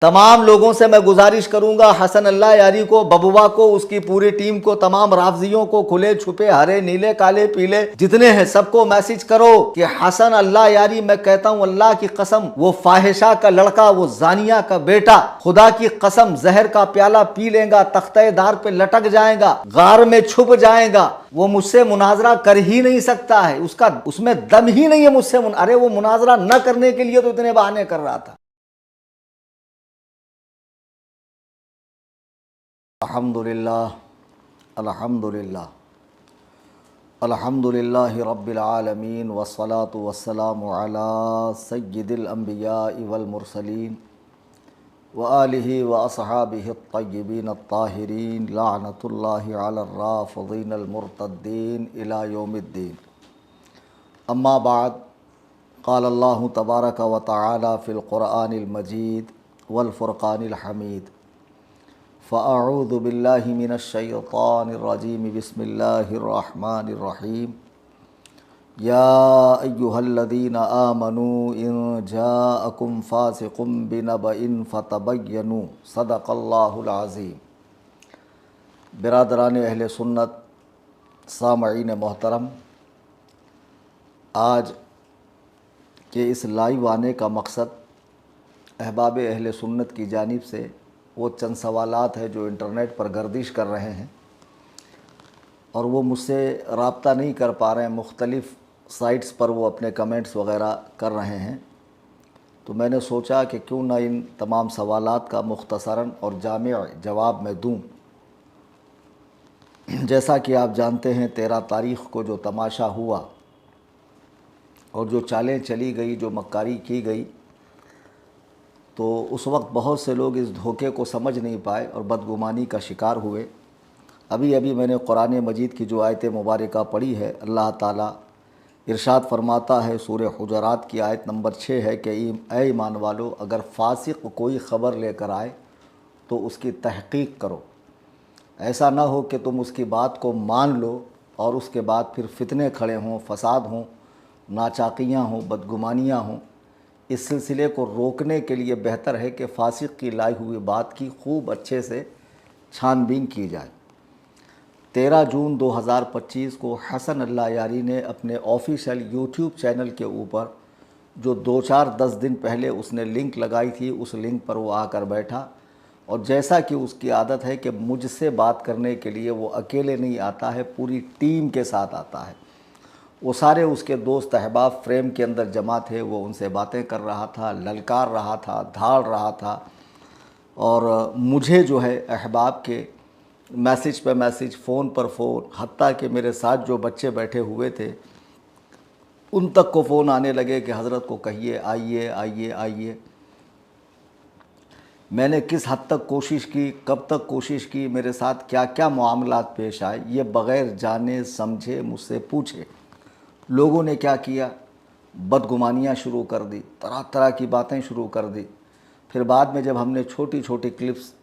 तमाम लोगों से मैं गुजारिश करूंगा, हसन अल्लाह यारी को, बबुआ को, उसकी पूरी टीम को, तमाम राफजियों को, खुले छुपे, हरे नीले काले पीले जितने हैं सबको मैसेज करो कि हसन अल्लाह यारी, मैं कहता हूं अल्लाह की कसम, वो फाहिशा का लड़का, वो जानिया का बेटा, खुदा की कसम जहर का प्याला पी लेगा, तख्तेदार पे लटक जाएगा, गार में छुप जाएगा, वो मुझसे मुनाजरा कर ही नहीं सकता है, उसका उसमें दम ही नहीं है मुझसे। अरे वो मुनाजरा न करने के लिए तो इतने बहाने कर रहा था। अल्हम्दुलिल्लाह, अल्हम्दुलिल्लाह, अल्हम्दुलिल्लाहि रब्बिल आलमीन, वस्सलातु वस्सलामु अला सय्यिदिल अंबियाइ वल मुरसलीन व आलिहि व अस्हाबिहि अत्तय्यिबीन अत्ताहिरीन, लानतुल्लाहि अलर राफ़िदीन अल मुर्तद्दीन इला यौमिद्दीन। अम्मा बाद, क़ाल अल्लाहु तबारक व तआला फ़िल क़ुरआनिल मजीद वल फ़ुरक़ानिल हमीद, फ़अऊज़ु बिल्लाहि मिनश्शैतानिर्रजीम, बिस्मिल्लाहिर्रहमानिर्रहीम। या अय्युहल्लज़ीना आमनू इन जाअकुम फ़ासिक़ुम बिनबइन फ़तबय्यनू, सदक़ल्लाहुल अज़ीम। बिरादरान अहले सुन्नत, सामईन मोहतरम, आज के इस लाइव आने का मकसद अहबाब अहले सुन्नत की जानिब से वो चंद सवालात है जो इंटरनेट पर गर्दिश कर रहे हैं और वो मुझसे रब्ता नहीं कर पा रहे हैं, मुख्तलिफ़ साइट्स पर वो अपने कमेंट्स वग़ैरह कर रहे हैं। तो मैंने सोचा कि क्यों ना इन तमाम सवालात का मुख्तसरन और जामे जवाब मैं दूँ। जैसा कि आप जानते हैं, 13 तारीख़ को जो तमाशा हुआ और जो चालें चली गई, जो मक्कारी की गई, तो उस वक्त बहुत से लोग इस धोखे को समझ नहीं पाए और बदगुमानी का शिकार हुए। अभी अभी मैंने कुरान मजीद की जो आयत मुबारका पढ़ी है, अल्लाह ताला इरशाद फरमाता है, सूरह हुजरात की आयत नंबर 6 है कि ऐ ईमान वालो, अगर फासिक कोई ख़बर लेकर आए तो उसकी तहक़ीक़ करो। ऐसा ना हो कि तुम उसकी बात को मान लो और उसके बाद फिर फितने खड़े हों, फसाद हों, नाचाकियाँ हों, बदगुमानियाँ हों। इस सिलसिले को रोकने के लिए बेहतर है कि फासिक की लाई हुई बात की खूब अच्छे से छानबीन की जाए। 13 जून 2025 को हसन अल्लाह यारी ने अपने ऑफिशियल यूट्यूब चैनल के ऊपर जो 2-4-10 दिन पहले उसने लिंक लगाई थी, उस लिंक पर वो आकर बैठा और जैसा कि उसकी आदत है कि मुझसे बात करने के लिए वो अकेले नहीं आता है, पूरी टीम के साथ आता है। वो सारे उसके दोस्त अहबाब फ्रेम के अंदर जमा थे, वो उनसे बातें कर रहा था, ललकार रहा था, धाड़ रहा था और मुझे जो है अहबाब के मैसेज पे मैसेज, फ़ोन पर फ़ोन, हत्ता कि मेरे साथ जो बच्चे बैठे हुए थे उन तक को फ़ोन आने लगे कि हज़रत को कहिए आइए आइए आइए। मैंने किस हद तक कोशिश की, कब तक कोशिश की, मेरे साथ क्या क्या मामलात पेश आए, ये बग़ैर जाने समझे मुझसे पूछे लोगों ने क्या किया। बदगुमानियाँ शुरू कर दी, तरह तरह की बातें शुरू कर दी। फिर बाद में जब हमने छोटी छोटी क्लिप्स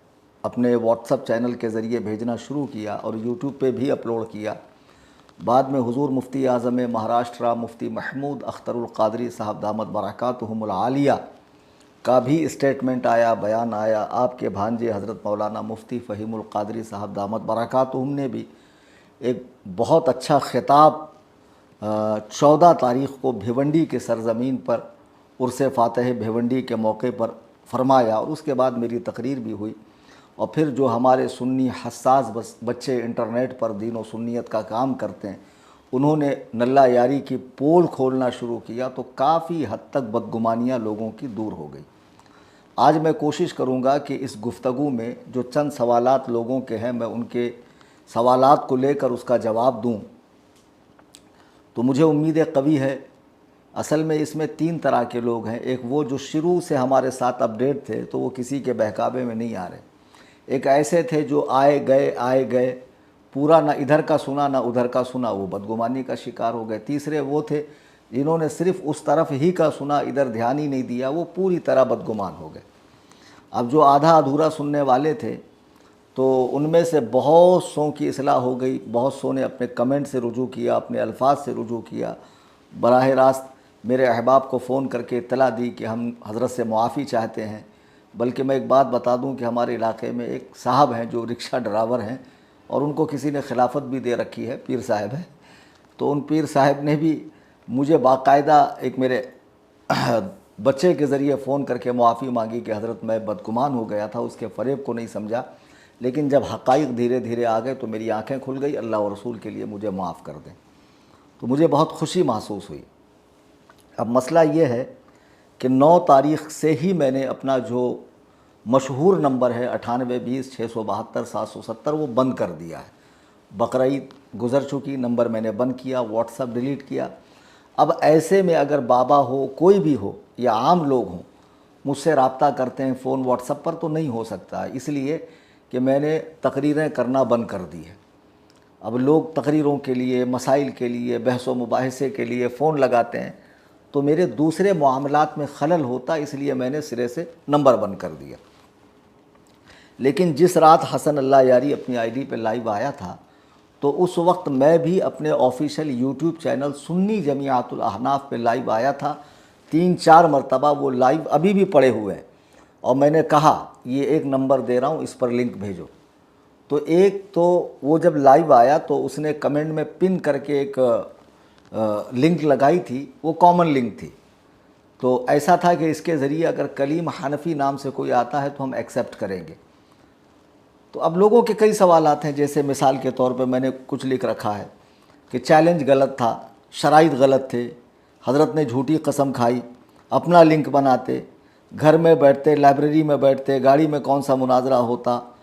अपने व्हाट्सएप चैनल के ज़रिए भेजना शुरू किया और यूट्यूब पे भी अपलोड किया, बाद में हुज़ूर मुफ्ती आज़म महाराष्ट्र मुफ्ती महमूद अख्तरुल क़ादरी साहब दामत बरकातुहुमुल आलिया का भी स्टेटमेंट आया, बयान आया। आपके भांजे हज़रत मौलाना मुफ्ती फ़हीमुल क़ादरी साहब दामत बरकातुहुम ने भी एक बहुत अच्छा खिताब 14 तारीख़ को भिवंडी के सरज़मीन पर उर्स फ़ातह भिवंडी के मौके पर फरमाया और उसके बाद मेरी तकरीर भी हुई। और फिर जो हमारे सुन्नी हसास बच्चे इंटरनेट पर दीन और सुन्नियत का काम करते हैं, उन्होंने नल्ला यारी की पोल खोलना शुरू किया, तो काफ़ी हद तक बदगुमानियाँ लोगों की दूर हो गई। आज मैं कोशिश करूँगा कि इस गुफ्तगू में जो चंद सवालात लोगों के हैं, मैं उनके सवालात को लेकर उसका जवाब दूँ। तो मुझे उम्मीद कवी है। असल में इसमें 3 तरह के लोग हैं। एक वो जो शुरू से हमारे साथ अपडेट थे, तो वो किसी के बहकावे में नहीं आ रहे। एक ऐसे थे जो आए गए, पूरा ना इधर का सुना ना उधर का सुना, वो बदगुमानी का शिकार हो गए। तीसरे वो थे जिन्होंने सिर्फ उस तरफ ही का सुना, इधर ध्यान ही नहीं दिया, वो पूरी तरह बदगुमान हो गए। अब जो आधा अधूरा सुनने वाले थे, तो उनमें से बहुत सौ की इस्लाह हो गई। बहुत सौ ने अपने कमेंट से रुजू किया, अपने अल्फाज से रुजू किया, बराह रास्त मेरे अहबाब को फ़ोन करके इत्तला दी कि हम हज़रत से मुआफ़ी चाहते हैं, बल्कि मैं एक बात बता दूं कि हमारे इलाके में एक साहब हैं जो रिक्शा ड्राइवर हैं और उनको किसी ने खिलाफत भी दे रखी है, पीर साहब है। तो उन पीर साहब ने भी मुझे बाकायदा एक मेरे बच्चे के ज़रिए फ़ोन करके मुआफ़ी मांगी कि हज़रत मैं बदगुमान हो गया था, उसके फ़रेब को नहीं समझा, लेकिन जब हक़ाइक़ धीरे धीरे आ गए तो मेरी आंखें खुल गई, अल्लाह और रसूल के लिए मुझे माफ़ कर दें। तो मुझे बहुत खुशी महसूस हुई। अब मसला ये है कि 9 तारीख़ से ही मैंने अपना जो मशहूर नंबर है 9820-672-770 वो बंद कर दिया है। बकरीद गुज़र चुकी, नंबर मैंने बंद किया, व्हाट्सअप डिलीट किया। अब ऐसे में अगर बाबा हो, कोई भी हो या आम लोग हों, मुझसे रब्ता करते हैं फ़ोन व्हाट्सअप पर तो नहीं हो सकता, इसलिए कि मैंने तकरीरें करना बंद कर दी है। अब लोग तकरीरों के लिए, मसाइल के लिए, बहस व मुबाहिसे के लिए फ़ोन लगाते हैं तो मेरे दूसरे मामलात में खलल होता, इसलिए मैंने सिरे से नंबर बंद कर दिया। लेकिन जिस रात हसन अल्लाह यारी अपनी आईडी पे लाइव आया था तो उस वक्त मैं भी अपने official YouTube channel Sunni Jamiatul Ahnaf पे लाइव आया था। 3-4 मरतबा वो लाइव अभी भी पड़े हुए हैं और मैंने कहा ये एक नंबर दे रहा हूँ, इस पर लिंक भेजो। तो एक तो वो जब लाइव आया तो उसने कमेंट में पिन करके एक लिंक लगाई थी, वो कॉमन लिंक थी। तो ऐसा था कि इसके ज़रिए अगर कलीम हनफी नाम से कोई आता है तो हम एक्सेप्ट करेंगे। तो अब लोगों के कई सवालात हैं, जैसे मिसाल के तौर पे मैंने कुछ लिख रखा है कि चैलेंज गलत था, शराइत गलत थे, हज़रत ने झूठी कसम खाई, अपना लिंक बनाते, घर में बैठते, लाइब्रेरी में बैठते, गाड़ी में कौन सा मुनाजरा होता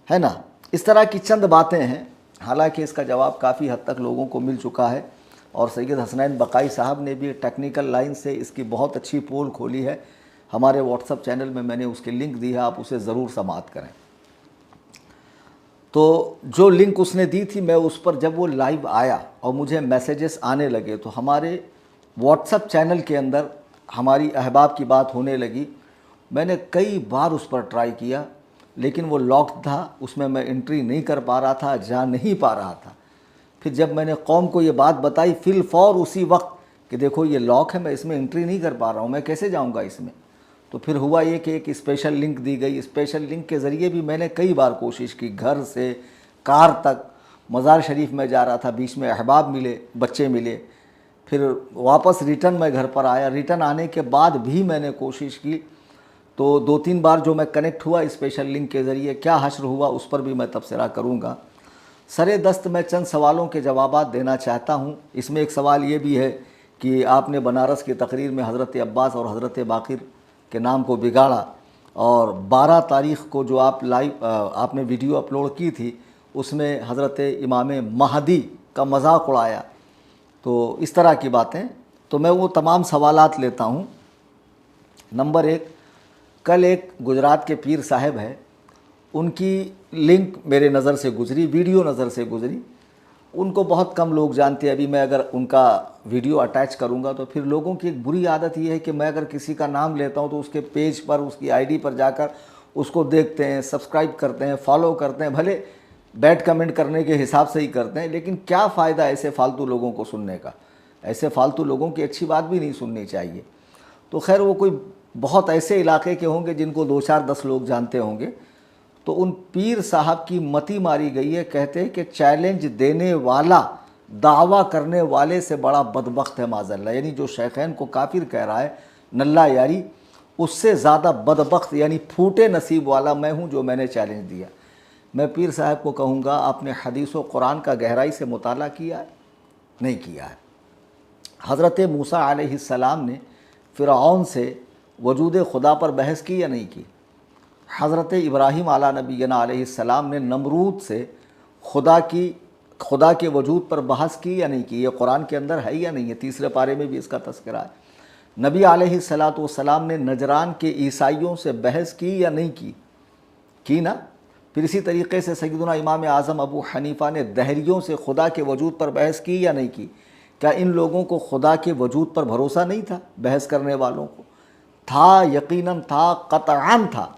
है ना। इस तरह की चंद बातें हैं। हालांकि इसका जवाब काफ़ी हद तक लोगों को मिल चुका है और सैयद हसनैन बकाई साहब ने भी टेक्निकल लाइन से इसकी बहुत अच्छी पोल खोली है। हमारे व्हाट्सअप चैनल में मैंने उसकी लिंक दी है, आप उसे ज़रूर समाअत करें। तो जो लिंक उसने दी थी, मैं उस पर जब वो लाइव आया और मुझे मैसेजेस आने लगे तो हमारे व्हाट्सएप चैनल के अंदर हमारी अहबाब की बात होने लगी। मैंने कई बार उस पर ट्राई किया लेकिन वो लॉक्ड था, उसमें मैं एंट्री नहीं कर पा रहा था, जा नहीं पा रहा था। फिर जब मैंने कौम को ये बात बताई फिल फौर उसी वक्त कि देखो ये लॉक है, मैं इसमें एंट्री नहीं कर पा रहा हूँ, मैं कैसे जाऊँगा इसमें। तो फिर हुआ ये कि एक स्पेशल लिंक दी गई। स्पेशल लिंक के ज़रिए भी मैंने कई बार कोशिश की, घर से कार तक, मज़ार शरीफ में जा रहा था, बीच में अहबाब मिले, बच्चे मिले, फिर वापस रिटर्न मैं घर पर आया। रिटर्न आने के बाद भी मैंने कोशिश की, तो 2-3 बार जो मैं कनेक्ट हुआ स्पेशल लिंक के ज़रिए, क्या हश्र हुआ उस पर भी मैं तबसरा करूँगा। सरे दस्त मैं चंद सवालों के जवाबात देना चाहता हूँ। इसमें एक सवाल ये भी है कि आपने बनारस की तकरीर में हज़रत अब्बास और हज़रत बाक़िर के नाम को बिगाड़ा और 12 तारीख़ को जो आप लाइव आपने वीडियो अपलोड की थी उसमें हज़रत इमाम महदी का मजाक उड़ाया। तो इस तरह की बातें, तो मैं वो तमाम सवालात लेता हूँ। नंबर 1, कल एक गुजरात के पीर साहब है, उनकी लिंक मेरे नज़र से गुज़री, वीडियो नज़र से गुज़री। उनको बहुत कम लोग जानते हैं। अभी मैं अगर उनका वीडियो अटैच करूंगा तो फिर लोगों की एक बुरी आदत ये है कि मैं अगर किसी का नाम लेता हूं तो उसके पेज पर, उसकी आईडी पर जाकर उसको देखते हैं, सब्सक्राइब करते हैं, फॉलो करते हैं। भले बैड कमेंट करने के हिसाब से ही करते हैं, लेकिन क्या फ़ायदा ऐसे फालतू लोगों को सुनने का। ऐसे फालतू लोगों की अच्छी बात भी नहीं सुननी चाहिए। तो खैर वो कोई बहुत ऐसे इलाके के होंगे जिनको 2-4-10 लोग जानते होंगे। तो उन पीर साहब की मती मारी गई है। कहते हैं कि चैलेंज देने वाला दावा करने वाले से बड़ा बदबख्त है माज़अल्लाह। यानी जो शेखैन को काफिर कह रहा है नल्ला यारी, उससे ज़्यादा बदबख्त यानी फूटे नसीब वाला मैं हूँ जो मैंने चैलेंज दिया। मैं पीर साहब को कहूँगा, आपने हदीस व कुरान का गहराई से मुताला किया है? नहीं किया है। हज़रत मूसा अलैहिस्सलाम ने फ़िरऔन से वजूद खुदा पर बहस की या नहीं की? हज़रत इब्राहीम आला नबीना अलैहिस्सलाम ने नमरूद से खुदा के वजूद पर बहस की या नहीं की? ये कुरान के अंदर है या नहीं है? 3 पारे में भी इसका तज़किरा है। नबी अलैहिस्सलातु वस्सलाम ने नजरान के ईसाइयों से बहस की या नहीं की? की ना। फिर इसी तरीक़े से सैयदना इमाम आज़म अबू हनीफ़ा ने दहरियों से खुदा के वजूद पर बहस की या नहीं की? क्या इन लोगों को खुदा के वजूद पर भरोसा नहीं था? बहस करने वालों को था, यकीनन था, क़तअन था,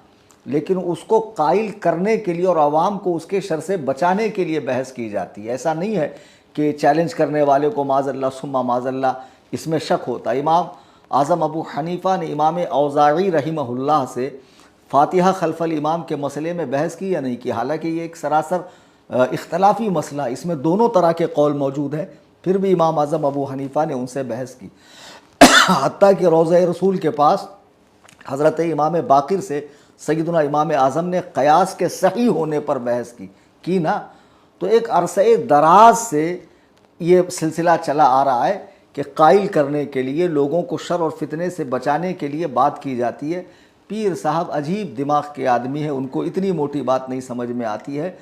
लेकिन उसको कायल करने के लिए और आवाम को उसके शर से बचाने के लिए बहस की जाती है। ऐसा नहीं है कि चैलेंज करने वाले को माज़अल्लाह सुम्मा माज़अल्लाह इसमें शक होता। इमाम आज़म अबू हनीफ़ा ने इमाम औज़ाई रहिमहुल्लाह से फातिहा खल्फल इमाम के मसले में बहस की या नहीं की। हालांकि ये एक सरासर इख्तलाफी मसला, इसमें दोनों तरह के कौल मौजूद हैं, फिर भी इमाम आज़म अबू हनीफ़ा ने उनसे बहस की। हत्ता कि रोज़ा रसूल के पास हज़रत इमाम बाक़िर से सैयदना इमाम आज़म ने क़यास के सही होने पर बहस की ना। तो एक अरसे दराज से ये सिलसिला चला आ रहा है कि कायल करने के लिए, लोगों को शर और फितने से बचाने के लिए बात की जाती है। पीर साहब अजीब दिमाग के आदमी हैं, उनको इतनी मोटी बात नहीं समझ में आती है।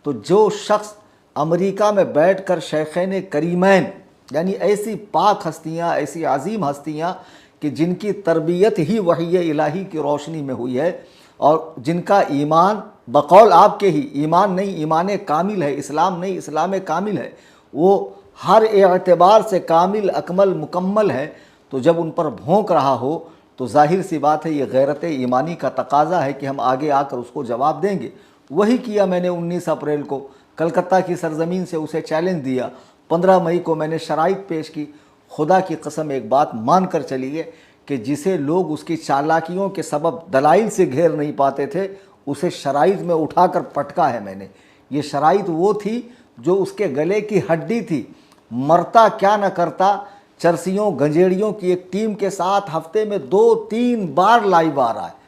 तो जो शख्स अमेरिका में बैठकर शेखैन करीमैन यानी ऐसी पाक हस्तियाँ, ऐसी अजीम हस्तियाँ कि जिनकी तरबियत ही वही इलाही की रोशनी में हुई है और जिनका ईमान बकौल आपके ही ईमान नहीं, ईमान कामिल है, इस्लाम नहीं, इस्लाम कामिल है, वो हर एतबार से कामिल अकमल मुकम्मल है। तो जब उन पर भौंक रहा हो तो जाहिर सी बात है ये गैरत ईमानी का तकाजा है कि हम आगे आकर उसको जवाब देंगे। वही किया मैंने 19 अप्रैल को कलकत्ता की सरजमीन से उसे चैलेंज दिया। 15 मई को मैंने शराइत पेश की। खुदा की कसम एक बात मान कर चलिए कि जिसे लोग उसकी चालाकियों के सबब दलाइल से घेर नहीं पाते थे, उसे शराइत में उठाकर पटका है मैंने। ये शराइत वो थी जो उसके गले की हड्डी थी। मरता क्या न करता, चरसियों गंजेड़ियों की एक टीम के साथ हफ्ते में 2-3 बार लाइव आ रहा है।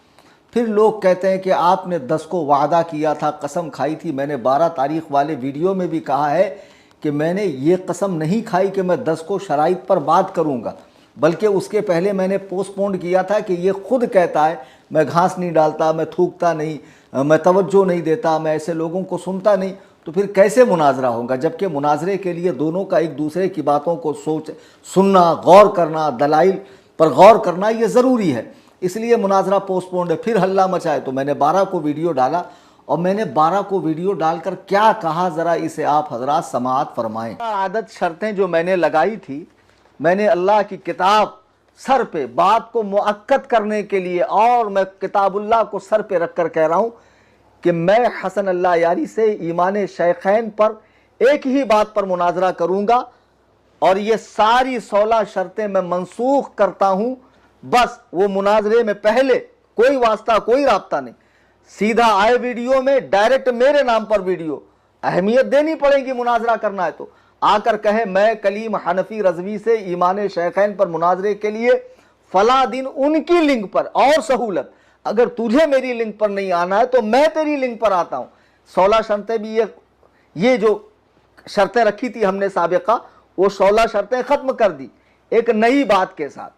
फिर लोग कहते हैं कि आपने 10 को वादा किया था, कसम खाई थी। मैंने 12 तारीख वाले वीडियो में भी कहा है कि मैंने ये कसम नहीं खाई कि मैं 10 को शराइत पर बात करूँगा, बल्कि उसके पहले मैंने पोस्टपोन किया था कि ये खुद कहता है मैं घास नहीं डालता, मैं थूकता नहीं, मैं तवज्जो नहीं देता, मैं ऐसे लोगों को सुनता नहीं। तो फिर कैसे मुनाजरा होगा, जबकि मुनाजरे के लिए दोनों का एक दूसरे की बातों को सुनना, गौर करना, दलाइल पर गौर करना ये ज़रूरी है। इसलिए मुनाजरा पोस्टपोन्ड है। फिर हल्ला मचाए तो मैंने 12 को वीडियो डाला और मैंने 12 को वीडियो डालकर क्या कहा, ज़रा इसे आप हजरात समाअत फरमाएँ। आदत शर्तें जो मैंने लगाई थी, मैंने अल्लाह की किताब सर पे बात को मुअक्कद करने के लिए, और मैं किताबुल्लाह को सर पे रख कर कह रहा हूँ कि मैं हसन अल्लाह यारी से ईमान शेखैन पर एक ही बात पर मुनाजरा करूँगा और ये सारी 16 शर्तें मैं मनसूख करता हूँ। बस वो मुनाजरे में पहले कोई वास्ता, कोई राब्ता नहीं, सीधा आए वीडियो में, डायरेक्ट मेरे नाम पर वीडियो। अहमियत देनी पड़ेगी, मुनाजरा करना है तो आकर कहे मैं कलीम हनफी रजवी से ईमान शेखैन पर मुनाजरे के लिए फला दिन उनकी लिंक पर, और सहूलत अगर तुझे मेरी लिंक पर नहीं आना है तो मैं तेरी लिंक पर आता हूँ। 16 शर्तें भी ये जो शर्तें रखी थी हमने साबिका, वो 16 शर्तें ख़त्म कर दी एक नई बात के साथ।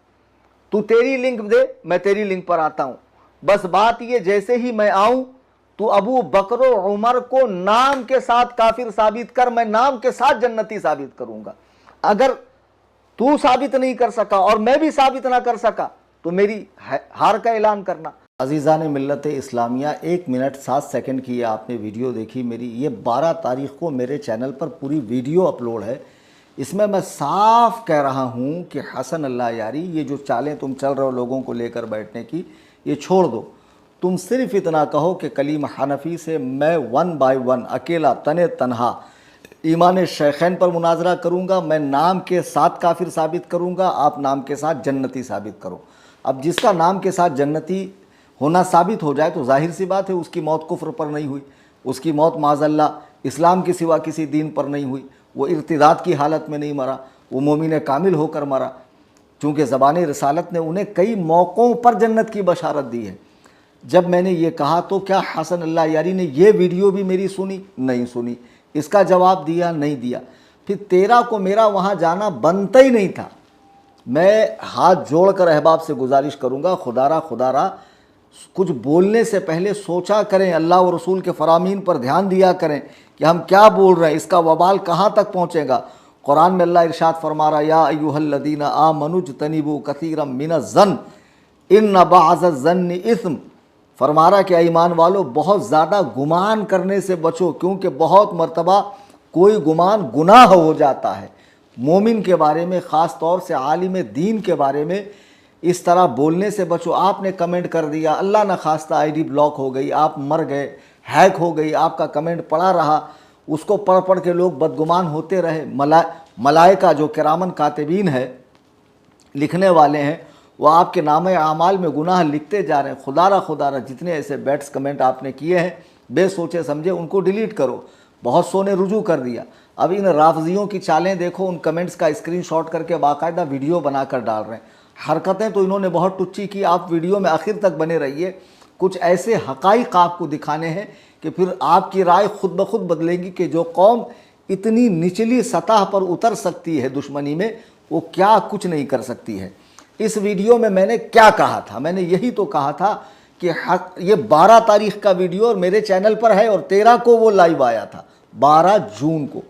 तू तेरी लिंक दे, मैं तेरी लिंक पर आता हूँ। बस बात ये, जैसे ही मैं आऊँ तू अबू बकर उमर को नाम के साथ काफिर साबित कर, मैं नाम के साथ जन्नती साबित करूँगा। अगर तू साबित नहीं कर सका और मैं भी साबित ना कर सका तो मेरी हार का ऐलान करना। अजीज़ान मिल्लत इस्लामिया, 1 मिनट 7 सेकंड की आपने वीडियो देखी मेरी। ये 12 तारीख़ को मेरे चैनल पर पूरी वीडियो अपलोड है। इसमें मैं साफ कह रहा हूँ कि हसन अल्लाह यारी, ये जो चालें तुम चल रहे हो लोगों को लेकर बैठने की, ये छोड़ दो। तुम सिर्फ इतना कहो कि कलीम हनफी से मैं 1 बाय 1 अकेला तने तनहा ईमान शेखैन पर मुनाजरा करूँगा, मैं नाम के साथ काफिर साबित करूँगा, आप नाम के साथ जन्नती साबित करो। अब जिसका नाम के साथ जन्नती होना साबित हो जाए तो जाहिर सी बात है उसकी मौत कुफ्र पर नहीं हुई, उसकी मौत माज़अल्लाह इस्लाम के सिवा किसी दीन पर नहीं हुई, वो इर्तिदाद की हालत में नहीं मरा, वो मोमिन कामिल होकर मरा। चूँकि ज़बान रिसालत ने उन्हें कई मौक़ों पर जन्नत की बशारत दी है। जब मैंने ये कहा तो क्या हसन अल्लाह यारी ने ये वीडियो भी मेरी सुनी? नहीं सुनी। इसका जवाब दिया? नहीं दिया। फिर 13 को मेरा वहाँ जाना बनता ही नहीं था। मैं हाथ जोड़कर अहबाब से गुजारिश करूँगा, खुदारा कुछ बोलने से पहले सोचा करें, अल्लाह और रसूल के फरामीन पर ध्यान दिया करें कि हम क्या बोल रहे हैं, इसका वबाल कहाँ तक पहुँचेगा। कुरान में अल्लाह इरशाद फरमा रहा, या अय्युहल्लज़ीना आमनू इज्तनिबू कसीरम मिनज़्ज़न इन्न बअज़-ज़न्नि इस्म। फरमा रहा कि ईमान वालों, बहुत ज़्यादा गुमान करने से बचो, क्योंकि बहुत मर्तबा कोई गुमान गुनाह हो जाता है। मोमिन के बारे में, ख़ास तौर से आलिम दीन के बारे में इस तरह बोलने से बचो। आपने कमेंट कर दिया, अल्लाह न खास्ता आईडी ब्लॉक हो गई, आप मर गए, हैक हो गई, आपका कमेंट पड़ा रहा, उसको पढ़ पढ़ के लोग बदगुमान होते रहे। मलाइका जो किरामन कातिबीन है, लिखने वाले हैं, वो आपके नामे आमाल में गुनाह लिखते जा रहे हैं। खुदारा जितने ऐसे बैट्स कमेंट आपने किए हैं बेसोचे समझे उनको डिलीट करो। बहुत सौ ने रुजू कर दिया। अब इन राफजियों की चालें देखो, उन कमेंट्स का स्क्रीनशॉट करके बाकायदा वीडियो बनाकर डाल रहे हैं। हरकतें तो इन्होंने बहुत टुच्ची की। आप वीडियो में आखिर तक बने रहिए, कुछ ऐसे हकाइक आपको दिखाने हैं कि फिर आपकी राय खुद ब खुद बदलेगी कि जो कौम इतनी निचली सतह पर उतर सकती है दुश्मनी में, वो क्या कुछ नहीं कर सकती है। इस वीडियो में मैंने क्या कहा था? मैंने यही तो कहा था कि ये 12 तारीख का वीडियो और मेरे चैनल पर है और 13 को वो लाइव आया था, 12 जून को,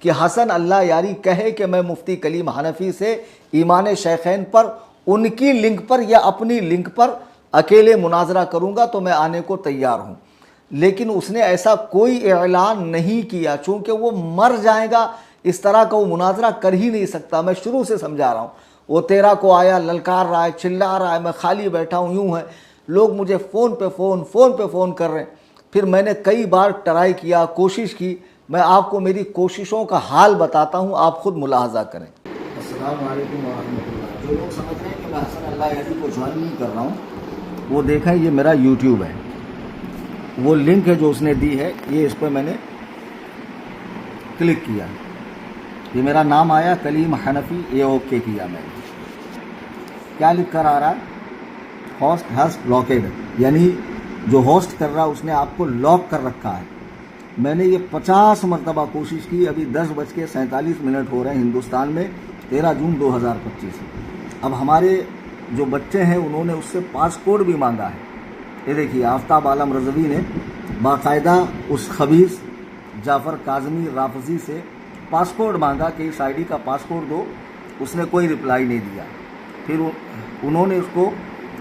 कि हसन अल्लाह यारी कहे कि मैं मुफ्ती कलीम हनफी से ईमान शैखैन पर, उनकी लिंक पर या अपनी लिंक पर अकेले मुनाजरा करूंगा तो मैं आने को तैयार हूं। लेकिन उसने ऐसा कोई ऐलान नहीं किया, चूंकि वो मर जाएगा, इस तरह का वो मुनाजरा कर ही नहीं सकता। मैं शुरू से समझा रहा हूँ। वो 13 को आया, ललकार रहा है, चिल्ला रहा है, मैं खाली बैठा हूँ, यूँ है। लोग मुझे फ़ोन पे फ़ोन कर रहे हैं। फिर मैंने कई बार ट्राई किया, कोशिश की। मैं आपको मेरी कोशिशों का हाल बताता हूँ, आप खुद मुलाहजा करें। अस्सलाम वालेकुम वरहमतुल्लाह। जो लोग समझ रहे हैं कि मैं हसन अल्लाह यारी को ज्वाइन नहीं कर रहा हूँ, वो देखें, ये मेरा यूट्यूब है, वो लिंक है जो उसने दी है, ये इस पर मैंने क्लिक किया, ये मेरा नाम आया कलीम हनफी, ये ओके किया मैंने। क्या लिख कर आ रहा है? होस्ट हैज़ ब्लॉकेड, यानी जो होस्ट कर रहा है उसने आपको लॉक कर रखा है। मैंने ये 50 मरतबा कोशिश की। अभी 10:47 हो रहे हैं हिंदुस्तान में, 13 जून 2025। अब हमारे जो बच्चे हैं उन्होंने उससे पासपोर्ट भी मांगा है। ये देखिए, आफ्ताब आलम रज़वी ने बाकायदा उस खबीस जाफ़र काज़मी राफजी से पासपोर्ट मांगा कि इस आईडी का पासपोर्ट दो। उसने कोई रिप्लाई नहीं दिया। फिर उन्होंने उसको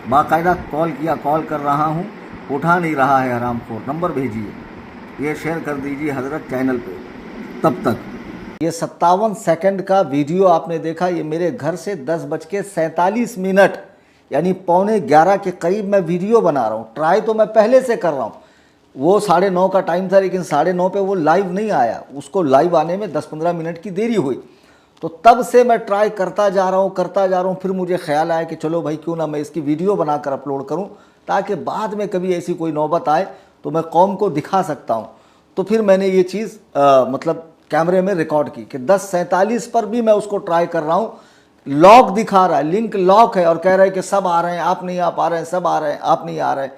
बाकायदा कॉल किया, कॉल कर रहा हूँ, उठा नहीं रहा है हरामखोर, नंबर भेजिए, ये शेयर कर दीजिए हज़रत चैनल पे। तब तक ये 57 सेकंड का वीडियो आपने देखा। ये मेरे घर से 10:47 यानी 10:45 के करीब मैं वीडियो बना रहा हूँ। ट्राई तो मैं पहले से कर रहा हूँ। वो 9:30 का टाइम था, लेकिन 9:30 पे वो लाइव नहीं आया। उसको लाइव आने में 10-15 मिनट की देरी हुई। तो तब से मैं ट्राई करता जा रहा हूँ। फिर मुझे ख्याल आया कि चलो भाई, क्यों ना मैं इसकी वीडियो बनाकर अपलोड करूँ, ताकि बाद में कभी ऐसी कोई नौबत आए तो मैं कौम को दिखा सकता हूँ। तो फिर मैंने ये चीज़ मतलब कैमरे में रिकॉर्ड की कि 10:47 पर भी मैं उसको ट्राई कर रहा हूँ। लॉक दिखा रहा है, लिंक लॉक है, और कह रहा है कि सब आ रहे हैं, आप नहीं आ पा रहे हैं, सब आ रहे हैं, आप नहीं आ रहे हैं।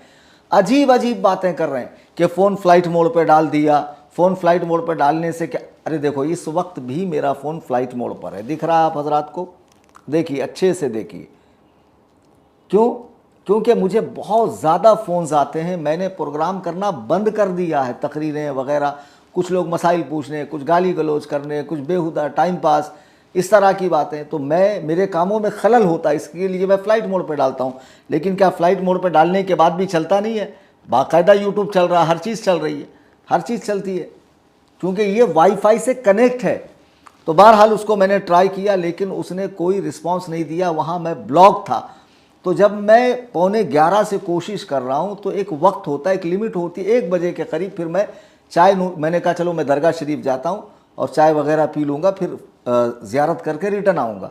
अजीब अजीब बातें कर रहे हैं कि फ़ोन फ्लाइट मोड पे डाल दिया। फ़ोन फ्लाइट मोड पे डालने से क्या? अरे देखो, इस वक्त भी मेरा फ़ोन फ्लाइट मोड पर है, दिख रहा है आप हजरात को? देखिए, अच्छे से देखिए। क्यों? क्योंकि मुझे बहुत ज़्यादा फ़ोन्स आते हैं। मैंने प्रोग्राम करना बंद कर दिया है, तकरीरें वगैरह, कुछ लोग मसाइल पूछने, कुछ गाली गलौज करने, कुछ बेहुदा टाइम पास, इस तरह की बातें। तो मेरे कामों में खलल होता है, इसके लिए मैं फ़्लाइट मोड पे डालता हूँ। लेकिन क्या फ़्लाइट मोड पे डालने के बाद भी चलता नहीं है? बाकायदा यूट्यूब चल रहा है, हर चीज़ चल रही है, हर चीज़ चलती है, क्योंकि ये वाईफाई से कनेक्ट है। तो बहरहाल उसको मैंने ट्राई किया, लेकिन उसने कोई रिस्पॉन्स नहीं दिया। वहाँ मैं ब्लॉक था। तो जब मैं 10:45 से कोशिश कर रहा हूँ तो एक वक्त होता है, एक लिमिट होती है, 1 बजे के करीब फिर मैं मैंने कहा चलो मैं दरगाह शरीफ जाता हूँ और चाय वगैरह पी लूँगा, फिर ज़ियारत करके रिटर्न आऊँगा।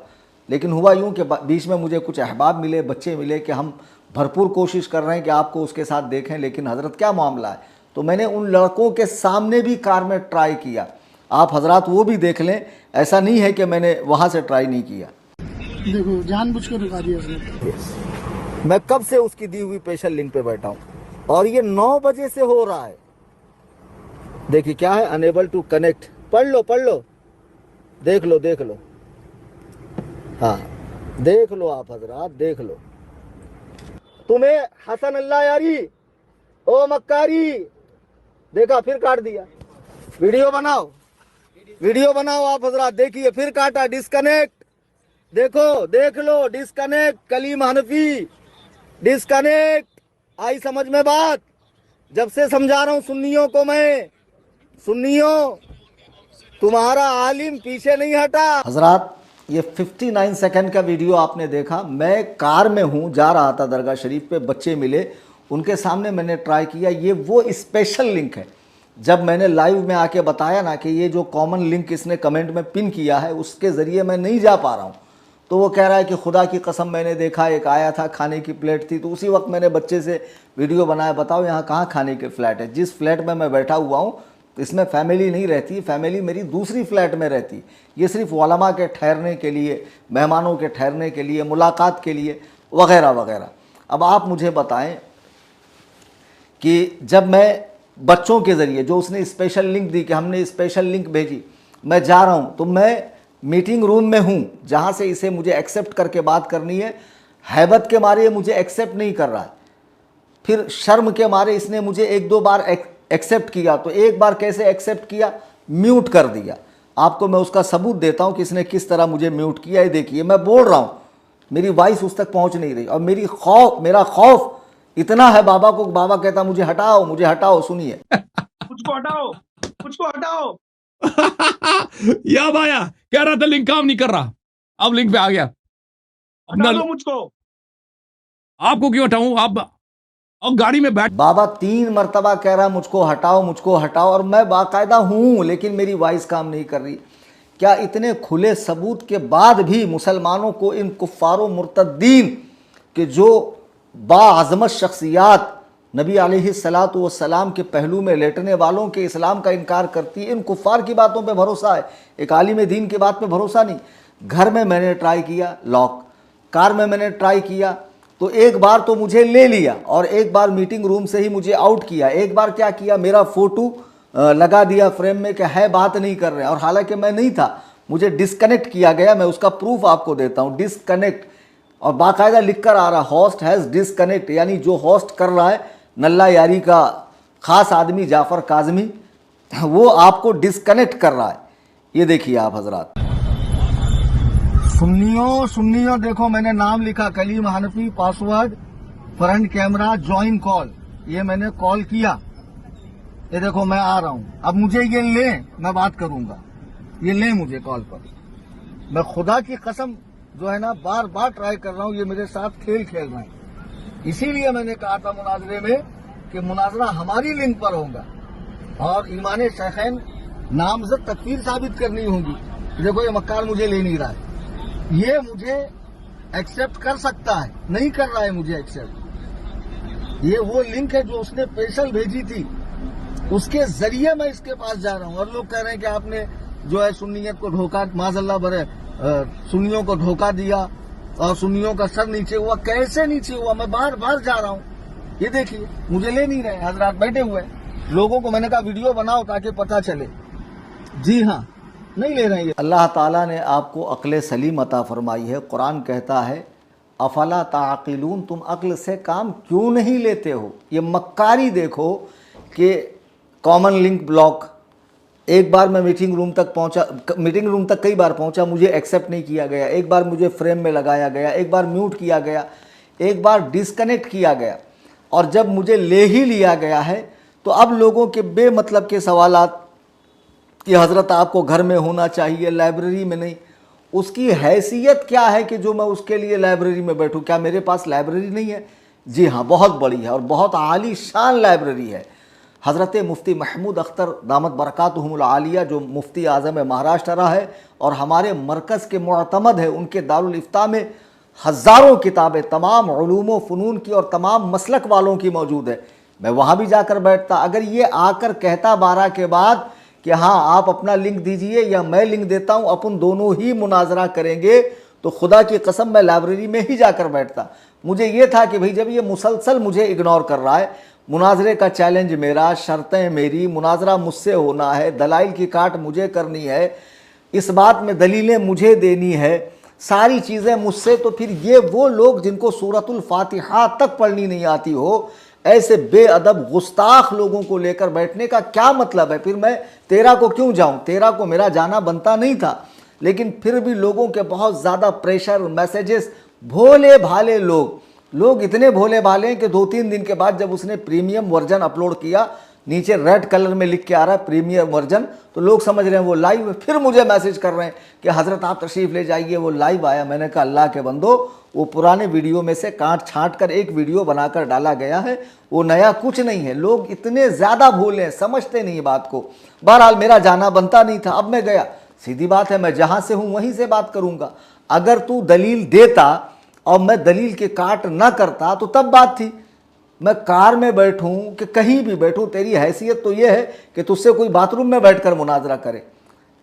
लेकिन हुआ यूँ कि बीच में मुझे कुछ अहबाब मिले, बच्चे मिले कि हम भरपूर कोशिश कर रहे हैं कि आपको उसके साथ देखें, लेकिन हज़रत क्या मामला है। तो मैंने उन लड़कों के सामने भी कार में ट्राई किया। आप हजरात वो भी देख लें, ऐसा नहीं है कि मैंने वहाँ से ट्राई नहीं किया। देखो, जानबूझ के रुका दिया उसने। मैं कब से उसकी दी हुई स्पेशल लिंक पे बैठा हूँ और ये 9 बजे से हो रहा है। देखिए क्या है, अनेबल टू कनेक्ट। पढ़ लो, देख लो, हाँ देख लो आप हजरात, देख लो। तुम्हें हसन अल्लाह यारी, ओ मक्कारी, देखा फिर काट दिया। वीडियो बनाओ आप हजरात, देखिए फिर काटा, डिस्कनेक्ट। देखो, देख लो, डिस्कनेक्ट, कलीम हनफी, डिस्कनेक्ट। आई समझ में बात? जब से समझा रहा हूं सुन्नियों को मैं, सुन्नियों, तुम्हारा आलिम पीछे नहीं हटा। हजरात, ये 59 सेकंड का वीडियो आपने देखा। मैं कार में हूं, जा रहा था दरगाह शरीफ पे, बच्चे मिले, उनके सामने मैंने ट्राई किया। ये वो स्पेशल लिंक है। जब मैंने लाइव में आके बताया ना कि ये जो कॉमन लिंक इसने कमेंट में पिन किया है, उसके ज़रिए मैं नहीं जा पा रहा हूँ, तो वो कह रहा है कि खुदा की कसम मैंने देखा, एक आया था, खाने की प्लेट थी। तो उसी वक्त मैंने बच्चे से वीडियो बनाया, बताओ यहाँ कहाँ खाने के फ्लैट है। जिस फ्लैट में मैं बैठा हुआ हूँ इसमें फैमिली नहीं रहती, फैमिली मेरी दूसरी फ्लैट में रहती। ये सिर्फ उलमा के ठहरने के लिए, मेहमानों के ठहरने के लिए, मुलाकात के लिए वगैरह वगैरह। अब आप मुझे बताएं कि जब मैं बच्चों के ज़रिए, जो उसने स्पेशल लिंक दी कि हमने स्पेशल लिंक भेजी, मैं जा रहा हूँ तो मैं मीटिंग रूम में हूँ जहाँ से इसे मुझे एक्सेप्ट करके बात करनी है, हैबत के मारे मुझे एक्सेप्ट नहीं कर रहा है। फिर शर्म के मारे इसने मुझे एक दो बार एक्सेप्ट किया, तो एक बार कैसे एक्सेप्ट किया, म्यूट कर दिया। आपको मैं उसका सबूत देता हूँ कि इसने किस तरह मुझे म्यूट किया है। देखिए मैं बोल रहा हूँ, मेरी वॉइस उस तक पहुँच नहीं रही और मेरा खौफ इतना है बाबा को, बाबा कहता मुझे हटाओ, मुझे हटाओ। सुनिए, मुझको हटाओ, मुझको हटाओ। या भाया कह रहा था लिंक काम नहीं कर रहा, अब लिंक पे आ गया। हटा दो मुझको। आपको क्यों हटाऊं? आप अब गाड़ी में बैठ। बाबा 3 मरतबा कह रहा मुझको हटाओ, मुझको हटाओ, और मैं बाकायदा हूँ लेकिन मेरी वॉइस काम नहीं कर रही। क्या इतने खुले सबूत के बाद भी मुसलमानों को, इन कुफ्फारों मुर्तद्दीन के जो बाअज़मत शख्सियात नबी अलैहिस्सलातु वस्सलाम के पहलू में लेटने वालों के इस्लाम का इनकार करती है, इन कुफ्फार की बातों पे भरोसा है, एक आलिम दीन की बात पे भरोसा नहीं। घर में मैंने ट्राई किया लॉक, कार में मैंने ट्राई किया तो एक बार तो मुझे ले लिया और एक बार मीटिंग रूम से ही मुझे आउट किया। एक बार क्या किया, मेरा फ़ोटो लगा दिया फ्रेम में कि है बात नहीं कर रहे हैं, और हालांकि मैं नहीं था, मुझे डिस्कनेक्ट किया गया। मैं उसका प्रूफ आपको देता हूँ, डिस्कनेक्ट, और बाकायदा लिख कर आ रहा होस्ट हैज़ डिस्कनेक्ट, यानी जो होस्ट कर रहा है नल्ला यारी का ख़ास आदमी जाफ़र काज़मी, वो आपको डिस्कनेक्ट कर रहा है। ये देखिए आप हजरात। सुन्नियों देखो मैंने नाम लिखा Kaleem Hanafi, password front camera, join call, ये मैंने कॉल किया। ये देखो मैं आ रहा हूं, अब मुझे ये ले, मैं बात करूंगा, ये ले मुझे कॉल पर। मैं खुदा की कसम जो है ना बार बार ट्राई कर रहा हूं, ये मेरे साथ खेल खेल रहे हैं। इसीलिए मैंने कहा था मुनाजरे में कि मुनाजरा हमारी लिंक पर होगा और ईमान शैखैन नामजद तकफीर साबित करनी होगी। देखो ये मक्कार मुझे ले नहीं रहा है, ये मुझे एक्सेप्ट कर सकता है, नहीं कर रहा है मुझे एक्सेप्ट। ये वो लिंक है जो उसने स्पेशल भेजी थी, उसके जरिए मैं इसके पास जा रहा हूं। और लोग कह रहे हैं कि आपने जो है सुन्नियत को धोखा, माज़अल्लाह बरे, सुन्नियों को धोखा दिया और सुन्नियों का सर नीचे हुआ। कैसे नीचे हुआ, मैं बार बार जा रहा हूं। ये देखिए मुझे ले नहीं रहे, हजरात बैठे हुए हैं। लोगों को मैंने कहा वीडियो बनाओ ताकि पता चले। जी हाँ, नहीं ले रहे हैं। अल्लाह ताला ने आपको अक्ल सलीम अता फरमाई है। कुरान कहता है अफला ताक़िलून, तुम अक्ल से काम क्यों नहीं लेते हो। ये मक्कारी देखो कि कॉमन लिंक ब्लॉक, एक बार मैं मीटिंग रूम तक पहुंचा, मीटिंग रूम तक कई बार पहुंचा, मुझे एक्सेप्ट नहीं किया गया। एक बार मुझे फ्रेम में लगाया गया, एक बार म्यूट किया गया, एक बार डिस्कनेक्ट किया गया, और जब मुझे ले ही लिया गया है तो अब लोगों के बेमतलब के सवालात कि हज़रत आपको घर में होना चाहिए, लाइब्रेरी में नहीं। उसकी हैसियत क्या है कि जो मैं उसके लिए लाइब्रेरी में बैठूं? क्या मेरे पास लाइब्रेरी नहीं है? जी हाँ, बहुत बड़ी है और बहुत आली शान लाइब्रेरी है। हज़रत मुफ्ती महमूद अख्तर दामत बरकातुहुमुल आलिया, जो मुफ्ती आज़म महाराष्ट्र रहा है और हमारे मरकज़ के मुअतमद है, उनके दारुल इफ्ता में हज़ारों किताबें तमाम उलूम व फ़नून की और तमाम मसलक वालों की मौजूद है। मैं वहाँ भी जाकर बैठता। अगर ये आकर कहता 12 के बाद कि हाँ आप अपना लिंक दीजिए या मैं लिंक देता हूँ, अपन दोनों ही मुनाजरा करेंगे, तो खुदा की कसम मैं लाइब्रेरी में ही जाकर बैठता। मुझे ये था कि भाई जब ये मुसलसल मुझे इग्नोर कर रहा है, मुनाजरे का चैलेंज मेरा, शर्तें मेरी, मुनाजरा मुझसे होना है, दलाइल की काट मुझे करनी है, इस बात में दलीलें मुझे देनी है, सारी चीज़ें मुझसे, तो फिर ये वो लोग जिनको सूरतुल फातिहा तक पढ़नी नहीं आती हो, ऐसे बेअदब गुस्ताख लोगों को लेकर बैठने का क्या मतलब है? फिर मैं 13 को क्यों जाऊं? 13 को मेरा जाना बनता नहीं था, लेकिन फिर भी लोगों के बहुत ज़्यादा प्रेशर, मैसेजेस, भोले भाले लोग इतने भोले भाले हैं कि 2-3 दिन के बाद जब उसने प्रीमियम वर्जन अपलोड किया, नीचे रेड कलर में लिख के आ रहा है प्रीमियम वर्जन, तो लोग समझ रहे हैं वो लाइव है। फिर मुझे मैसेज कर रहे हैं कि हज़रत आप तशरीफ़ ले जाइए, वो लाइव आया। मैंने कहा अल्लाह के बंदो, वो पुराने वीडियो में से काट छांट कर एक वीडियो बनाकर डाला गया है, वो नया कुछ नहीं है। लोग इतने ज़्यादा भोले हैं, समझते नहीं बात को। बहरहाल मेरा जाना बनता नहीं था, अब मैं गया। सीधी बात है, मैं जहां से हूं वहीं से बात करूंगा। अगर तू दलील देता और मैं दलील के काट ना करता तो तब बात थी। मैं कार में बैठूं कि कहीं भी बैठूं, तेरी हैसियत तो यह है कि तुझसे कोई बाथरूम में बैठकर मुनाजरा करे,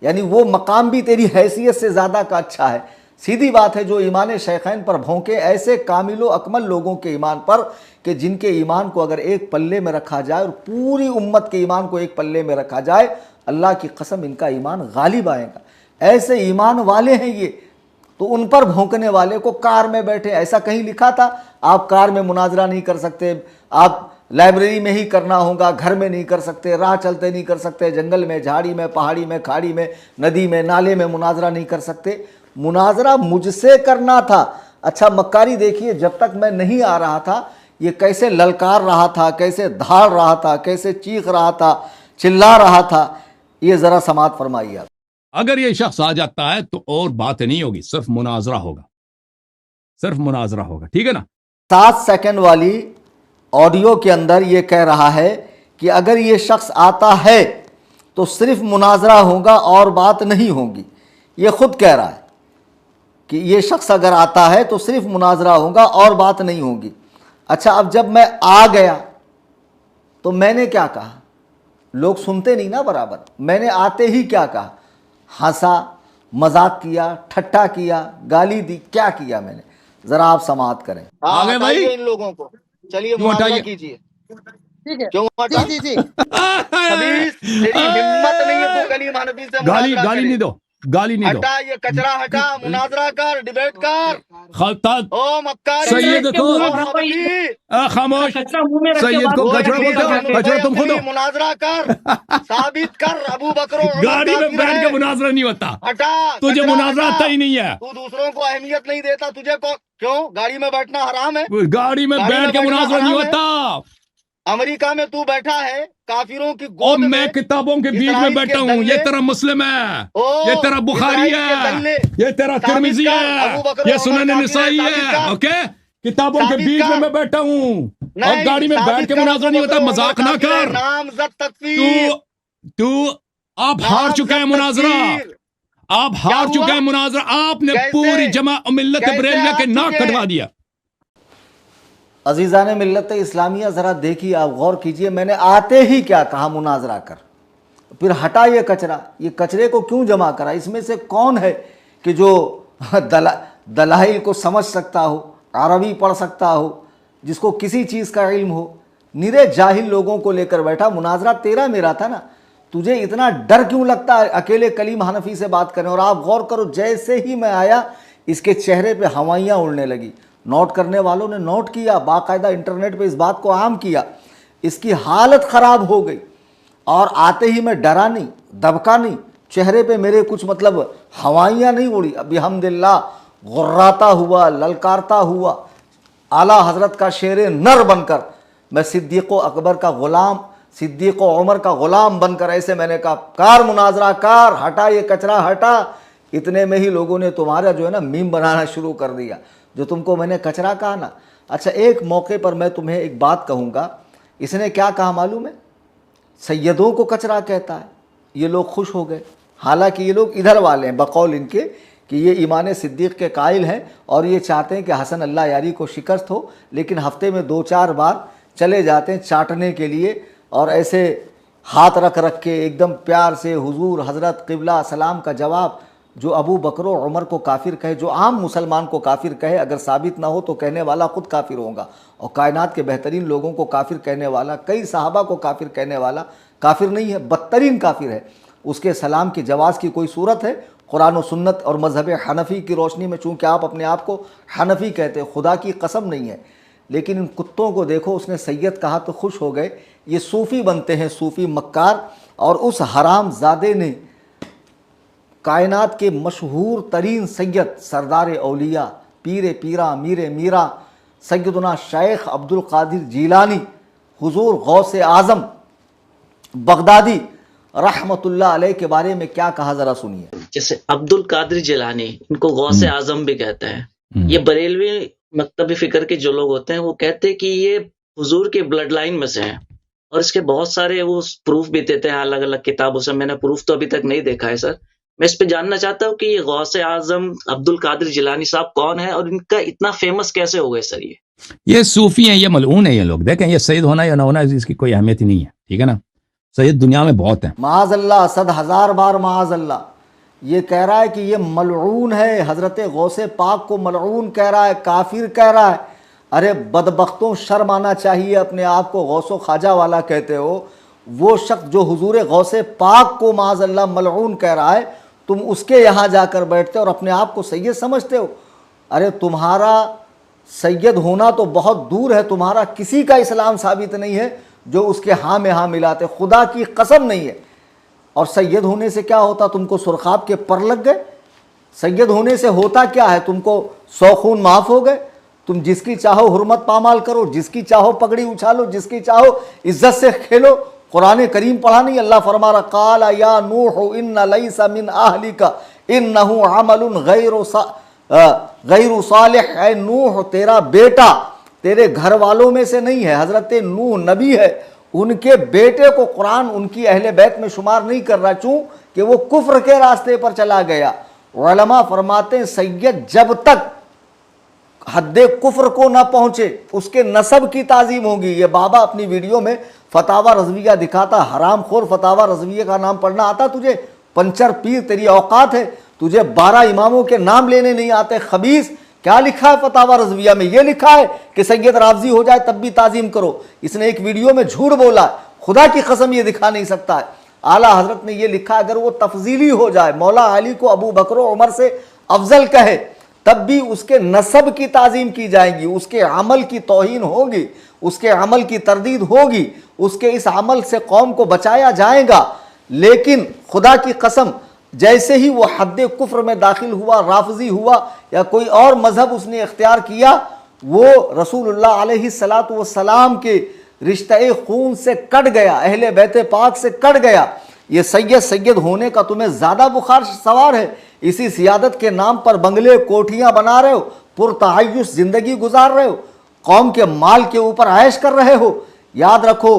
यानी वो मकाम भी तेरी हैसियत से ज़्यादा का अच्छा है। सीधी बात है, जो ईमान शेखैन पर भौंके, ऐसे कामिलो अकमल लोगों के ईमान पर कि जिनके ईमान को अगर एक पल्ले में रखा जाए और पूरी उम्मत के ईमान को एक पल्ले में रखा जाए, अल्लाह की कसम इनका ईमान गालिब आएगा। ऐसे ईमान वाले हैं ये, तो उन पर भौंकने वाले को कार में बैठे, ऐसा कहीं लिखा था आप कार में मुनाजरा नहीं कर सकते, आप लाइब्रेरी में ही करना होगा, घर में नहीं कर सकते, राह चलते नहीं कर सकते, जंगल में, झाड़ी में, पहाड़ी में, खाड़ी में, नदी में, नाले में मुनाजरा नहीं कर सकते। मुनाजरा मुझसे करना था। अच्छा मक्कारी देखिए, जब तक मैं नहीं आ रहा था ये कैसे ललकार रहा था, कैसे धाड़ रहा था, कैसे चीख रहा था, चिल्ला रहा था, ये ज़रा समात फरमाइए आप। अगर ये शख्स आ जाता है तो और बात नहीं होगी, सिर्फ मुनाजरा होगा, सिर्फ मुनाजरा होगा, ठीक है ना। 7 सेकंड वाली ऑडियो के अंदर ये कह रहा है कि अगर ये शख्स आता है तो सिर्फ मुनाजरा होगा और बात नहीं होगी। ये खुद कह रहा है कि ये शख्स अगर आता है तो सिर्फ मुनाजरा होगा और बात नहीं होगी। अच्छा, अब जब मैं आ गया तो मैंने क्या कहा? लोग सुनते नहीं ना बराबर। मैंने आते ही क्या कहा? हंसा, मजाक किया, ठट्टा किया, गाली दी, क्या किया मैंने? जरा आप समाअत करें। आ गए भाई इन लोगों को, चलिए क्यों मुनाजरा हटाइए? कीजिए। ठीक है क्यों हटा? जी जी जी खबीस, तेरी हिम्मत नहीं है तू कलीम हनफी से गाली मुनाजरा गाली करे। नहीं दो, गाली नहीं दो। हटा ये कचरा, हटा, मुनाजरा कर, डिबेट कर। खलता ओ मक्कारी, सैयद को ओ हनफी, खामोश, कचरा मुंह में रख के सैयद बात को वो कर कचरा रहे नबी हो, बोलते क्या हो, कहते कचरा तुम खुद हो। मुनाजरा कर, साबित कर अबू बकर और उमर गाड़ी में काफिर बैठ है। के मुनाजरा नहीं होता, हटा, तुझे कचरा मुनाजरा हटा। आता ही नहीं है। तू दूसरों को अहमियत नहीं देता, तुझे क्यों? गाड़ी में बैठना हराम है? गाड़ी में गाड़ी बैठ में के बैठना मुनाजरा नहीं हराम है? होता। अमेरिका में तू बैठा है, काफिरों की और गोद में मैं किताबों के बीच में इस्राइल बैठा के हूँ। दल्ले, ये तेरा मुस्लिम है, ओ, ये तेरा बुखारी इस्राइल के है, दल्ले, ये तेरा साबित तिरमिजी कर, है, अबू बकर ये और उमर सुनन काफिर निसाई है, साबित है। कर। ओके, किताबों के साबित बीच में कर। मैं बैठा हूँ और नहीं, गाड़ी में बैठ साबित के कर मुनाजरा अबू नहीं बकर होता। और उमर मजाक ना काफिर है। कर। नामजद तू तकफीर, तू आप हार चुका है नामजद मुनाजरा, तकफीर। आप हार हुआ? चुका है मुनाजरा। आपने कैसे? पूरी जमा मिल्लत कैसे बरेलिया के हार नाक चुके? कटवा दिया। अजीज़ान मिल्लत इस्लामिया, ज़रा देखिए, आप गौर कीजिए, मैंने आते ही क्या कहा? मुनाजरा कर। फिर हटा ये कचरा। ये कचरे को क्यों जमा करा? इसमें से कौन है कि जो दलाइल को समझ सकता हो, अरबी पढ़ सकता हो, जिसको किसी चीज़ का इल्म हो? निरे जाहिल लोगों को लेकर बैठा। मुनाजरा तेरा मेरा था ना, तुझे इतना डर क्यों लगता है अकेले कलीम हनफी से बात करें? और आप गौर करो, जैसे ही मैं आया इसके चेहरे पे हवाइयाँ उड़ने लगी। नोट करने वालों ने नोट किया, बाकायदा इंटरनेट पे इस बात को आम किया। इसकी हालत ख़राब हो गई। और आते ही मैं डरा नहीं, दबका नहीं, चेहरे पे मेरे कुछ मतलब हवाइयाँ नहीं उड़ी। अभी हमदिल्ला गुर्राता हुआ, ललकारता हुआ, आला हज़रत का शेर नर बनकर, मैं सिद्दीक़ अकबर का ग़ुलाम, सिद्दीक़ उमर का ग़ुलाम बनकर ऐसे मैंने कहा, कार मुनाजरा कार, हटा ये कचरा हटा। इतने में ही लोगों ने तुम्हारा जो है ना मीम बनाना शुरू कर दिया, जो तुमको मैंने कचरा कहा ना। अच्छा, एक मौके पर मैं तुम्हें एक बात कहूँगा। इसने क्या कहा मालूम है? सैयदों को कचरा कहता है। ये लोग खुश हो गए। हालांकि ये लोग इधर वाले हैं बकौल इनके कि ये ईमान सिद्दीक़ के कायल हैं और ये चाहते हैं कि हसन अल्लाह यारी को शिकस्त हो, लेकिन हफ्ते में 2-4 बार चले जाते हैं चाटने के लिए और ऐसे हाथ रख रख के एकदम प्यार से हुजूर, हज़रत, क़िबला, सलाम का जवाब। जो अबू बकर और उमर को काफिर कहे, जो आम मुसलमान को काफिर कहे, अगर साबित ना हो तो कहने वाला खुद काफिर होगा। और कायनात के बेहतरीन लोगों को काफिर कहने वाला, कई सहाबा को काफिर कहने वाला काफिर नहीं है, बदतरीन काफिर है। उसके सलाम की जवाज़ की कोई सूरत है? कुरान और सुन्नत और मज़हब हनफ़ी की रोशनी में, चूँकि आप अपने आप को हनफ़ी कहते हैं, खुदा की कसम नहीं है। लेकिन इन कुत्तों को देखो, उसने सैयद कहा तो खुश हो गए। ये सूफ़ी बनते हैं, सूफ़ी मक्कार। और उस हराम ज़ादे ने कायनात के मशहूर तरीन सैयद, सरदार औलिया, पीर पीरा, मीर मीरा, सैयदना शेख अब्दुल कादिर जीलानी, हुजूर गौस आज़म बगदादी रहमतुल्लाह अलैह के बारे में क्या कहा, ज़रा सुनिए। जैसे अब्दुल कादिर जिलानी, इनको गौसे आजम भी कहते हैं। ये बरेलवी मकतबी फिक्र के जो लोग होते हैं वो कहते हैं कि ये हुजूर के ब्लड लाइन में से हैं। और इसके बहुत सारे वो प्रूफ भी देते हैं अलग अलग किताबों से। मैंने प्रूफ तो अभी तक नहीं देखा है सर, मैं इस पे जानना चाहता हूँ कि ये गौसे आजम अब्दुल कादिर जिलानी साहब कौन है और इनका इतना फेमस कैसे हो गए सर? ये सूफी हैं, ये मलऊन है। ये लोग देखें, ये सैयद होना या ना होना इसकी कोई अहमियत ही नहीं है, ठीक है ना। सैयद दुनिया में बहुत हैं। माज़अल्लाह, 100,000 बार माज़अल्लाह। ये कह रहा है कि ये मलऊन है, हज़रत गौसे पाक को मलऊन कह रहा है, काफिर कह रहा है। अरे बदबख्तों, शर्म आना चाहिए, अपने आप को गौसो ख्वाजा वाला कहते हो। वो शख्स जो हुजूर गौसे पाक को माज़अल्लाह मलऊन कह रहा है, तुम उसके यहाँ जाकर बैठते हो और अपने आप को सैयद समझते हो। अरे तुम्हारा सैयद होना तो बहुत दूर है, तुम्हारा किसी का इस्लाम साबित नहीं है जो उसके हाँ में हाँ मिलाते, खुदा की कसम नहीं है। और सैयद होने से क्या होता? तुमको सुरखाब के पर लग गए। सैयद होने से होता क्या है? तुमको 100 खून माफ़ हो गए। तुम जिसकी चाहो हुर्मत पामाल करो, जिसकी चाहो पगड़ी उछालो, जिसकी चाहो इज्जत से खेलो। कुरान करीम पढ़ा नहीं? अल्लाह फरमा रहा, काला या नूह इन्ना लैसा मिन अहलिका इन्नहु अमलुन गैरु सालिह। है नूह, तेरा बेटा तेरे घर वालों में से नहीं है। हजरत नूह नबी है, उनके बेटे को कुरान उनकी अहले बैत में शुमार नहीं कर रहा, क्यों कि वो कुफ्र के रास्ते पर चला गया। उलमा फरमाते हैं सैयद जब तक हद्दे कुफ्र को ना पहुंचे उसके नसब की ताजीम होगी। ये बाबा अपनी वीडियो में फतावा रज़विया दिखाता। हराम खोर, फतावा रज़विया का नाम पढ़ना आता तुझे? पंचर पीर, तेरी औकात है? तुझे 12 इमामों के नाम लेने नहीं आते? खबीस, क्या लिखा है फतावा रज़विया में? ये लिखा है कि सैयद राफजी हो जाए तब भी ताजीम करो। इसने एक वीडियो में झूठ बोला, खुदा की कसम ये दिखा नहीं सकता है। आला हजरत ने ये लिखा, अगर वो तफजीली हो जाए, मौला अली को अबू बकर उमर से अफजल कहे, तब भी उसके नसब की ताजीम की जाएगी, उसके अमल की तौहीन होगी, उसके अमल की तरदीद होगी, उसके इस अमल से कौम को बचाया जाएगा। लेकिन खुदा की कसम, जैसे ही वो हद्दे कुफ्र में दाखिल हुआ, राफजी हुआ या कोई और मजहब उसने इख्तियार किया, वो रसूलुल्लाह अलैहिस्सलातु वस्सलाम के रिश्ते खून से कट गया, अहले बैते पाक से कट गया। ये सैयद होने का तुम्हें ज़्यादा बुखार सवार है। इसी सियादत के नाम पर बंगले कोठियाँ बना रहे हो, पुरतआयुश ज़िंदगी गुजार रहे हो, कौम के माल के ऊपर ऐश कर रहे हो। याद रखो,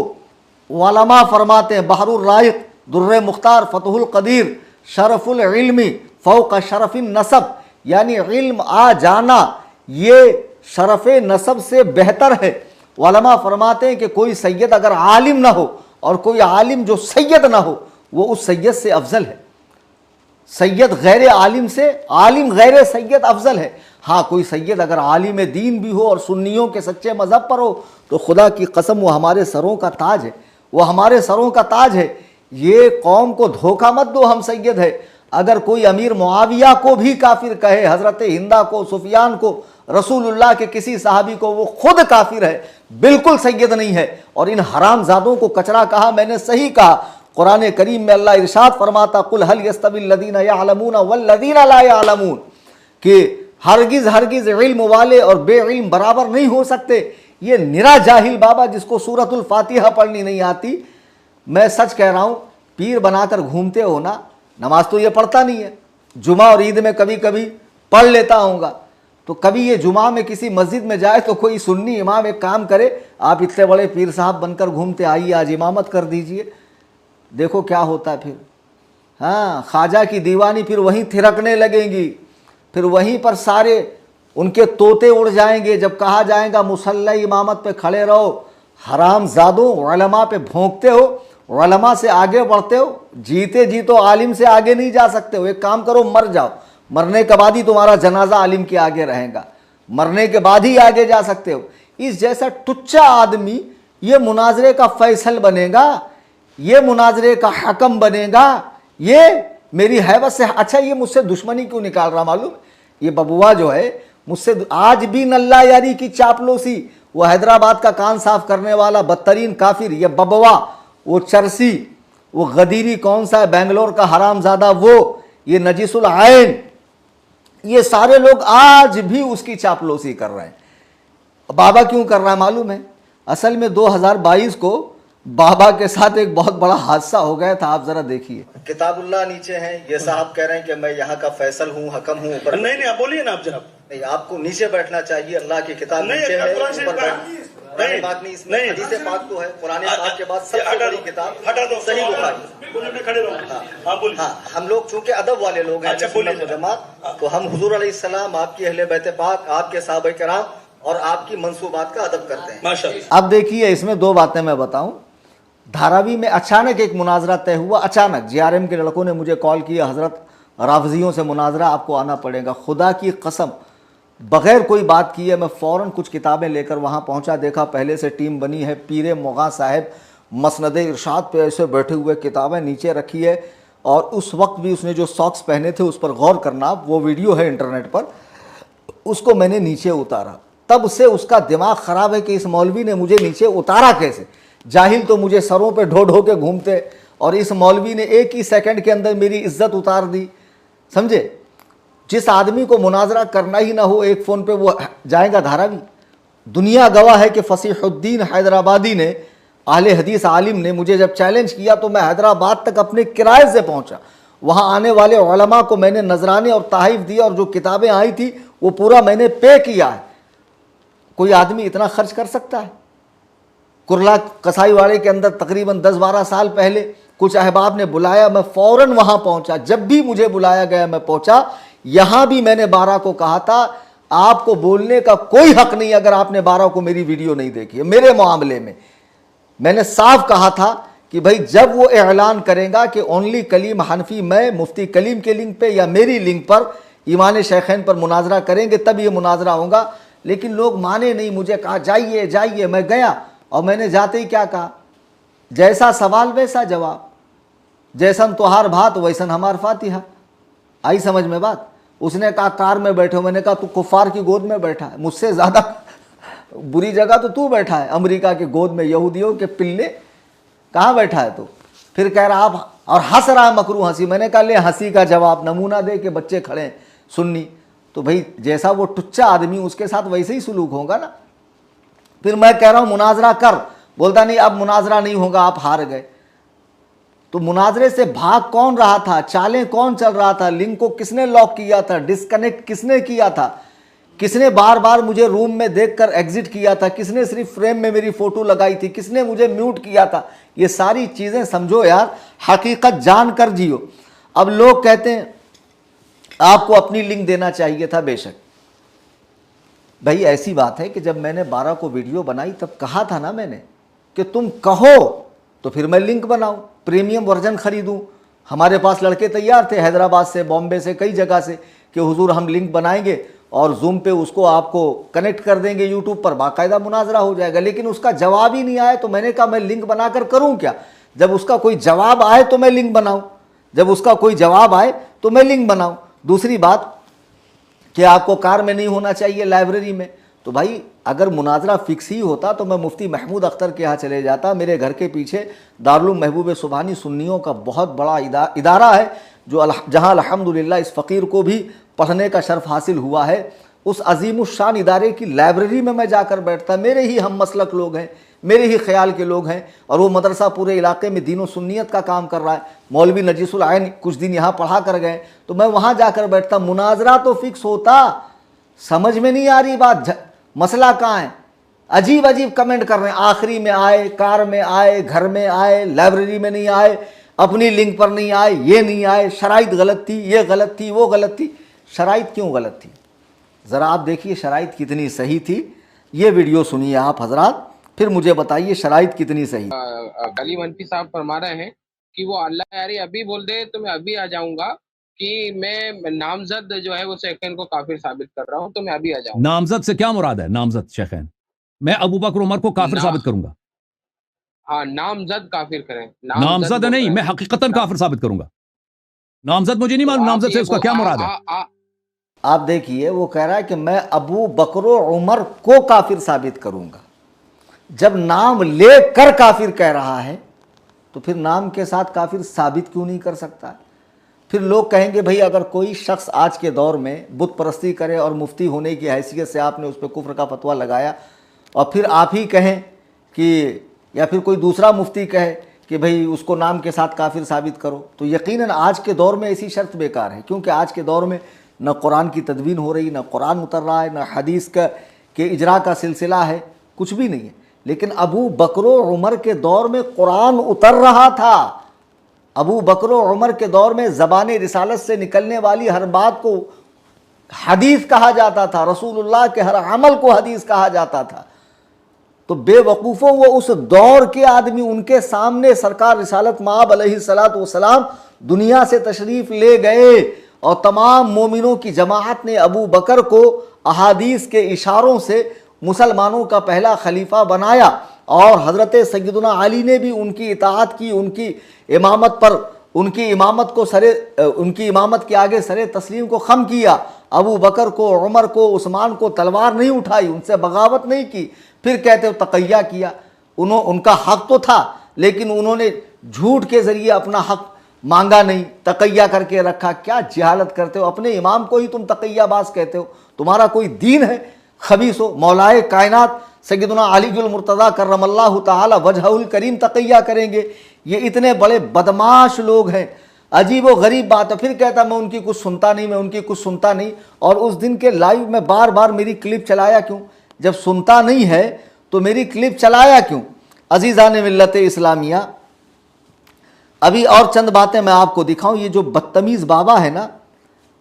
उलमा फरमाते हैं, बहरुर राइक, दुर्रे मुख्तार, फतहुल कदीर, शरफुल इल्मी फौक शरफिन नसब, यानी इल्म आ जाना ये शरफ नसब से बेहतर है। उलमा फरमाते हैं कि कोई सैयद अगर आलिम ना हो और कोई आलिम जो सैयद ना हो, वो उस सैयद से अफजल है। सैयद गैर आलिम से, आलिम गैर सैयद अफजल है। हाँ, कोई सैयद अगर आलिम दीन भी हो और सुन्नियों के सच्चे मज़हब पर हो, तो खुदा की कसम वो हमारे सरों का ताज है, वो हमारे सरों का ताज है। ये कौम को धोखा मत दो, हम सैयद है। अगर कोई अमीर मुआविया को भी काफिर कहे, हजरत हिंदा को, सुफियान को, रसूलुल्लाह के किसी सहाबी को, वो खुद काफिर है, बिल्कुल सैयद नहीं है। और इन हरामजादों को कचरा कहा, मैंने सही कहा। कुरान करीम में अल्लाह इरशाद फरमाता, कुल हल यस्तविल लदीना यअलमून वल लदीना ला यअलमून, कि हरगिज हरगिज इल्म वाले और बेइल्म बराबर नहीं हो सकते। ये निरा जाहिल बाबा जिसको सूरतुल फातिहा पढ़नी नहीं आती। मैं सच कह रहा हूँ, पीर बनाकर घूमते हो ना, नमाज तो ये पढ़ता नहीं है। जुमा और ईद में कभी कभी पढ़ लेता होऊंगा, तो कभी ये जुमा में किसी मस्जिद में जाए तो कोई सुन्नी इमाम एक काम करे, आप इतने बड़े पीर साहब बनकर घूमते, आइए आज इमामत कर दीजिए, देखो क्या होता है फिर। हाँ, ख्वाजा की दीवानी फिर वहीं थिरकने लगेंगी, फिर वहीं पर सारे उनके तोते उड़ जाएंगे। जब कहा जाएगा मुसल्ला इमामत पे खड़े रहो, हरामजादों, उलमा पे भोंकते हो, उलमा से आगे बढ़ते हो, जीते जी तो आलिम से आगे नहीं जा सकते हो। एक काम करो, मर जाओ, मरने के बाद ही तुम्हारा जनाजा आलिम के आगे रहेगा, मरने के बाद ही आगे जा सकते हो। इस जैसा टुच्चा आदमी ये मुनाजरे का फैसल बनेगा, ये मुनाजरे का हकम बनेगा, ये मेरी हैबत से। अच्छा, ये मुझसे दुश्मनी क्यों निकाल रहा मालूम? ये बबुआ जो है मुझसे आज भी नल्ला यारी की चापलूसी, वो हैदराबाद का कान साफ करने वाला बदतरीन काफिर, ये बबुआ, वो चरसी, वो गदीरी कौन सा है बेंगलोर का हरामजादा, वो ये नजीसुल आयन, ये सारे लोग आज भी उसकी चापलूसी कर रहे हैं। बाबा क्यों कर रहा है मालूम है? असल में 2022 को बाबा के साथ एक बहुत बड़ा हादसा हो गया था। आप जरा देखिए, किताबुल्लाह नीचे है, ये साहब कह रहे हैं कि मैं यहाँ का फैसल हूँ, हकम हूँ। ऊपर नहीं, आप बोलिए ना आप जनाब। नहीं, आपको नीचे बैठना चाहिए, अल्लाह की किताब नीचे है, ऊपर पुरानी बात नहीं, इसमें हदीस पाक तो है, पुराने पाक के बाद सबसे बड़ी किताब सही बुखारी। हाँ, हम लोग चूंकि अदब वाले लोग हैं, सुन्नत व जमात, तो हम हुजूर अलैहिस्सलाम, आपकी अहले बैत पाक, आपके सहाबा किराम और आपकी मंसूबात का अदब करते हैं माशाअल्लाह। अब देखिए, इसमें दो बातें मैं बताऊं। धारावी में अचानक एक मुनाजरा तय हुआ, अचानक JRM के लड़कों ने मुझे कॉल किया, हजरत राफजियों से मुनाजरा, आपको आना पड़ेगा। खुदा की कसम, बगैर कोई बात किए मैं फ़ौरन कुछ किताबें लेकर वहाँ पहुँचा। देखा पहले से टीम बनी है, पीरे मुग़ा साहब मसनद इरशाद पे ऐसे बैठे हुए, किताबें नीचे रखी है, और उस वक्त भी उसने जो सॉक्स पहने थे उस पर गौर करना, वो वीडियो है इंटरनेट पर, उसको मैंने नीचे उतारा। तब से उसका दिमाग ख़राब है कि इस मौलवी ने मुझे नीचे उतारा कैसे। जाहिल तो मुझे सरों पे ढो ढो के घूमते, और इस मौलवी ने एक ही सेकंड के अंदर मेरी इज्जत उतार दी, समझे। जिस आदमी को मुनाजरा करना ही ना हो, एक फ़ोन पे वो जाएगा धारावी। दुनिया गवाह है कि फसीहुद्दीन हैदराबादी ने, अहले हदीस आलिम ने, मुझे जब चैलेंज किया तो मैं हैदराबाद तक अपने किराए से पहुंचा। वहाँ आने वाले उलमा को मैंने नजराने और तहफ़ दिया, और जो किताबें आई थी वो पूरा मैंने पे किया है। कोई आदमी इतना खर्च कर सकता है? कुरला कसाईवाड़े के अंदर तकरीबन 10-12 साल पहले कुछ अहबाब ने बुलाया, मैं फ़ौरन वहाँ पहुँचा। जब भी मुझे बुलाया गया मैं पहुँचा। यहाँ भी मैंने 12 को कहा था, आपको बोलने का कोई हक नहीं अगर आपने 12 को मेरी वीडियो नहीं देखी है। मेरे मामले में मैंने साफ कहा था कि भाई जब वो ऐलान करेगा कि ओनली कलीम हनफी, मैं मुफ्ती कलीम के लिंक पे या मेरी लिंक पर ईमान शैखैन पर मुनाजरा करेंगे, तब ये मुनाजरा होगा। लेकिन लोग माने नहीं, मुझे कहा जाइए जाइए, मैं गया, और मैंने जाते ही क्या कहा, जैसा सवाल वैसा जवाब, जैसन तुहार भात वैसन हमार फातिहा। आई समझ में बात। उसने कहा कार में बैठे हो, मैंने कहा तू कुफार की गोद में बैठा है, मुझसे ज़्यादा बुरी जगह तो तू बैठा है, अमेरिका की गोद में, यहूदियों के पिल्ले, कहाँ बैठा है तू। फिर कह रहा आप, और हंस रहा है मकरू हंसी। मैंने कहा ले हंसी का जवाब नमूना दे के बच्चे खड़े हैं सुन्नी, तो भाई जैसा वो टुच्चा आदमी उसके साथ वैसे ही सुलूक होगा ना। फिर मैं कह रहा हूँ मुनाजरा कर, बोलता नहीं अब मुनाजरा नहीं होगा, आप हार गए। तो मुनाजरे से भाग कौन रहा था, चालें कौन चल रहा था, लिंक को किसने लॉक किया था, डिस्कनेक्ट किसने किया था, किसने बार बार मुझे रूम में देखकर एग्जिट किया था, किसने सिर्फ फ्रेम में मेरी फोटो लगाई थी, किसने मुझे म्यूट किया था। ये सारी चीज़ें समझो यार, हकीकत जान कर जियो। अब लोग कहते हैं आपको अपनी लिंक देना चाहिए था, बेशक भाई ऐसी बात है कि जब मैंने 12 को वीडियो बनाई तब कहा था ना मैंने कि तुम कहो तो फिर मैं लिंक बनाऊं, प्रीमियम वर्जन खरीदूं। हमारे पास लड़के तैयार थे हैदराबाद से, बॉम्बे से, कई जगह से, कि हुजूर हम लिंक बनाएंगे और जूम पे उसको आपको कनेक्ट कर देंगे यूट्यूब पर, बाकायदा मुनाजरा हो जाएगा। लेकिन उसका जवाब ही नहीं आया, तो मैंने कहा मैं लिंक बनाकर करूं क्या। जब उसका कोई जवाब आए तो मैं लिंक बनाऊं, जब उसका कोई जवाब आए तो मैं लिंक बनाऊं। दूसरी बात कि आपको कार में नहीं होना चाहिए, लाइब्रेरी में। तो भाई अगर मुनाजरा फिक्स ही होता तो मैं मुफ्ती महमूद अख्तर के यहाँ चले जाता। मेरे घर के पीछे दारुल महबूब सुबहानी सुन्नियों का बहुत बड़ा इदारा है, जो जहाँ अल्हम्दुलिल्लाह इस फ़कीर को भी पढ़ने का शर्फ हासिल हुआ है। उस अजीमुशान इदारे की लाइब्रेरी में मैं जाकर बैठता। मेरे ही हम मसलक लोग हैं, मेरे ही ख्याल के लोग हैं, और वो मदरसा पूरे इलाके में दीन व सुन्नियत का काम कर रहा है। मौलवी नजीसुल आइन कुछ दिन यहाँ पढ़ा कर गए, तो मैं वहाँ जाकर बैठता। मुनाजरा तो फिक्स होता। समझ में नहीं आ रही बात, मसला कहाँ है। अजीब अजीब कमेंट कर रहे हैं, आखिरी में आए, कार में आए, घर में आए, लाइब्रेरी में नहीं आए, अपनी लिंक पर नहीं आए, ये नहीं आए, शराइत गलत थी, ये गलत थी, वो गलत थी। शराइत क्यों गलत थी, ज़रा आप देखिए शराइत कितनी सही थी। ये वीडियो सुनिए आप हजरात, फिर मुझे बताइए शराइत कितनी सही। कलीम हनफी साहब फरमा रहे हैं कि वो अल्लाह यारी अभी बोल दे तो मैं अभी आ जाऊंगा, कि मैं नामजद जो है वो शैखैन को काफिर साबित कर रहा हूं, तो मैं अभी आ जाऊंगा। नामजद से क्या मुराद है? नामजद शैखैन, मैं अबू बकर उमर को काफिर साबित करूंगा। हाँ, नामजद काफिर करें, नामजद नहीं, मैं हकीकतन काफिर साबित करूंगा। नामजद मुझे नहीं मालूम, नामजद से उसका क्या मुराद है। आप देखिए, वो कह रहा है कि मैं अबू बकर उमर को काफिर साबित करूंगा। जब नाम लेकर काफिर कह रहा है तो फिर नाम के साथ काफिर साबित क्यों नहीं कर सकता। फिर लोग कहेंगे भाई अगर कोई शख्स आज के दौर में बुत परस्ती करे और मुफ्ती होने की हैसियत से आपने उस पर कुफ्र का फतवा लगाया, और फिर आप ही कहें कि, या फिर कोई दूसरा मुफ्ती कहे कि भाई उसको नाम के साथ काफिर साबित करो, तो यकीनन आज के दौर में ऐसी शर्त बेकार है। क्योंकि आज के दौर में न कुरान की तदवीन हो रही, न कुरान उतर रहा है, न हदीस के इजरा का सिलसिला है, कुछ भी नहीं है। लेकिन अबू बकर और उमर के दौर में कुरान उतर रहा था। अबू बकर और उमर के दौर में ज़बान रिसालत से निकलने वाली हर बात को हदीस कहा जाता था, रसूलुल्लाह के हर अमल को हदीस कहा जाता था। तो बेवकूफ़ों, वो उस दौर के आदमी, उनके सामने सरकार रिसालत माब अलैहिस्सलातु वस्सलाम दुनिया से तशरीफ़ ले गए और तमाम मोमिनों की जमाअत ने अबू बकर को अहादीस के इशारों से मुसलमानों का पहला खलीफा बनाया और हज़रत सैयदना अली ने भी उनकी इताअत की, उनकी इमामत पर, उनकी इमामत के आगे सरे तस्लीम को खम किया। अबू बकर को, उमर को, उस्मान को तलवार नहीं उठाई, उनसे बगावत नहीं की। फिर कहते हो तक़य्या किया। उनका हक तो था, लेकिन उन्होंने झूठ के ज़रिए अपना हक मांगा नहीं, तक़य्या करके रखा। क्या जहालत करते हो, अपने इमाम को ही तुम तक़य्याबाज कहते हो। तुम्हारा कोई दीन है? खबीस हो। मौलाए कायनात सैयदना अलीजुल मुर्तज़ा करमल्लाहु ताला वजहुल करीम तक़य्या करेंगे। ये इतने बड़े बदमाश लोग हैं। अजीब व गरीब बात है। फिर कहता मैं उनकी कुछ सुनता नहीं, मैं उनकी कुछ सुनता नहीं। और उस दिन के लाइव में बार बार मेरी क्लिप चलाया क्यों? जब सुनता नहीं है तो मेरी क्लिप चलाया क्यों? अजीज़ान मिल्लत इस्लामिया, अभी और चंद बातें मैं आपको दिखाऊं। ये जो बदतमीज़ बाबा है ना,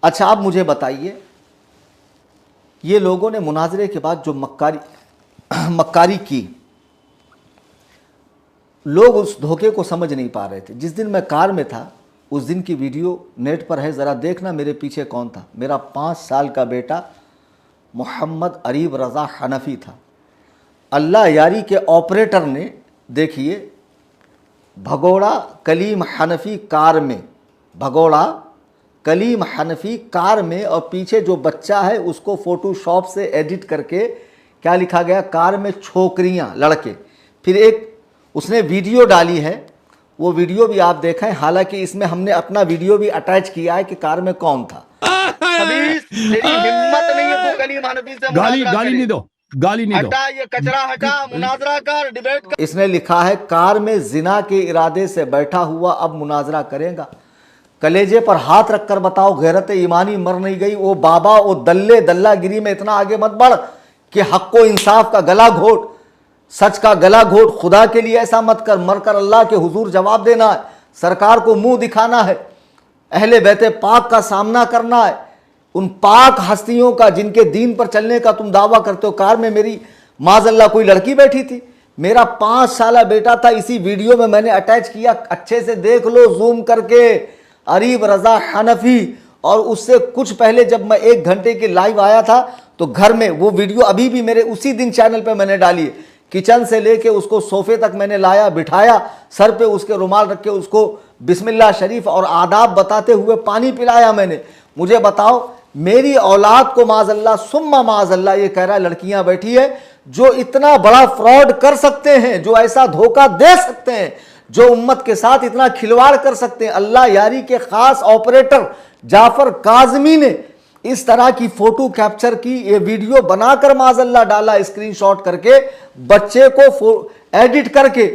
अच्छा आप मुझे बताइए, ये लोगों ने मुनाजरे के बाद जो मक्कारी की, लोग उस धोखे को समझ नहीं पा रहे थे। जिस दिन मैं कार में था, उस दिन की वीडियो नेट पर है, ज़रा देखना मेरे पीछे कौन था। मेरा 5 साल का बेटा मोहम्मद अरीब रज़ा हनफी था। अल्लाह यारी के ऑपरेटर ने, देखिए, भगोड़ा कलीम हनफी कार में, भगोड़ा कलीम हनफी कार में, और पीछे जो बच्चा है उसको फ़ोटोशॉप से एडिट करके क्या लिखा गया, कार में छोकरियाँ, लड़के। फिर एक उसने वीडियो डाली है, वो वीडियो भी आप देखें। हालांकि इसमें हमने अपना वीडियो भी अटैच किया है कि कार में कौन था। तेरी हिम्मत नहीं है, तू कलीम हनफी से गाली नहीं दो, गाली नहीं दो। हटा ये कचरा, हटा, मुनाजरा कर, डिबेट कर। इसने लिखा है, कार में जिना के इरादे से बैठा हुआ अब मुनाजरा करेगा। कलेजे पर हाथ रखकर बताओ, गैरत ईमानी मर नहीं गई? ओ बाबा, ओ दल्लागिरी में इतना आगे मत बढ़ कि हक को इंसाफ का गला घोट, सच का गला घोट। खुदा के लिए ऐसा मत कर। मरकर अल्लाह के हुजूर जवाब देना है, सरकार को मुंह दिखाना है, अहले बैते पाक का सामना करना है, उन पाक हस्तियों का जिनके दीन पर चलने का तुम दावा करते हो। कार में मेरी माज़अल्लाह कोई लड़की बैठी थी, मेरा 5 साला बेटा था। इसी वीडियो में मैंने अटैच किया, अच्छे से देख लो जूम करके, अरीब रज़ा हनफी। और उससे कुछ पहले जब मैं 1 घंटे के लाइव आया था, तो घर में वो वीडियो अभी भी मेरे उसी दिन चैनल पे मैंने डाली है। किचन से लेके उसको सोफे तक मैंने लाया, बिठाया, सर पे उसके रुमाल रख के उसको बिस्मिल्लाह शरीफ और आदाब बताते हुए पानी पिलाया मैंने। मुझे बताओ, मेरी औलाद को माज़अल्लाह सुम्मा माज़अल्लाह ये कह रहा है लड़कियां बैठी है जो इतना बड़ा फ्रॉड कर सकते हैं, जो ऐसा धोखा दे सकते हैं, जो उम्मत के साथ इतना खिलवाड़ कर सकते हैं। अल्लाह यारी के खास ऑपरेटर जाफर काज़मी ने इस तरह की फोटो कैप्चर की, ये वीडियो बनाकर माज़अल्लाह डाला, स्क्रीनशॉट करके, बच्चे को एडिट करके।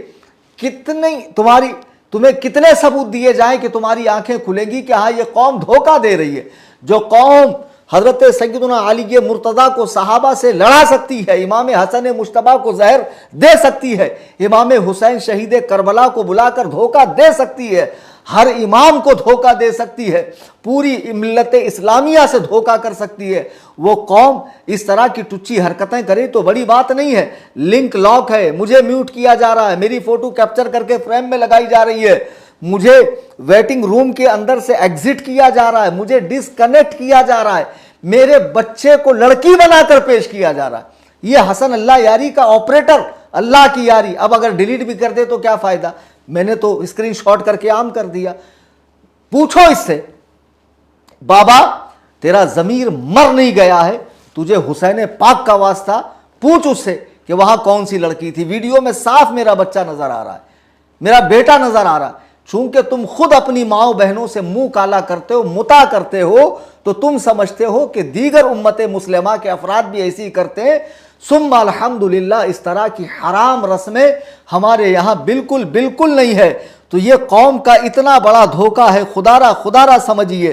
तुम्हें कितने सबूत दिए जाएं कि तुम्हारी आंखें खुलेंगी कि हाँ ये कौम धोखा दे रही है। जो कौम हजरत सैयदना अली मुर्तज़ा को सहाबा से लड़ा सकती है, इमाम हसन मुश्तबा को जहर दे सकती है, इमाम हुसैन शहीद करबला को बुलाकर धोखा दे सकती है, हर इमाम को धोखा दे सकती है, पूरी मिल्लत इस्लामिया से धोखा कर सकती है, वो कौम इस तरह की टुच्ची हरकतें करे तो बड़ी बात नहीं है। लिंक लॉक है, मुझे म्यूट किया जा रहा है, मेरी फोटो कैप्चर करके फ्रेम में लगाई जा रही है, मुझे वेटिंग रूम के अंदर से एग्जिट किया जा रहा है, मुझे डिस्कनेक्ट किया जा रहा है, मेरे बच्चे को लड़की बनाकर पेश किया जा रहा है। ये हसन अल्लाह यारी का ऑपरेटर, अल्लाह की यारी। अब अगर डिलीट भी कर दे तो क्या फायदा, मैंने तो स्क्रीनशॉट करके आम कर दिया। पूछो इससे, बाबा तेरा जमीर मर नहीं गया है, तुझे हुसैन पाक का वास्ता पूछ उससे कि वहां कौन सी लड़की थी। वीडियो में साफ मेरा बच्चा नजर आ रहा है, मेरा बेटा नजर आ रहा है। चूंकि तुम खुद अपनी माओ बहनों से मुंह काला करते हो, मुता करते हो, तो तुम समझते हो कि दीगर उम्मत मुस्लिमा के अफराद भी ऐसी करते हैं। सुम्मा अल्हम्दुलिल्लाह, इस तरह की हराम रस्में हमारे यहाँ बिल्कुल बिल्कुल नहीं है। तो ये कौम का इतना बड़ा धोखा है, खुदारा खुदारा समझिए।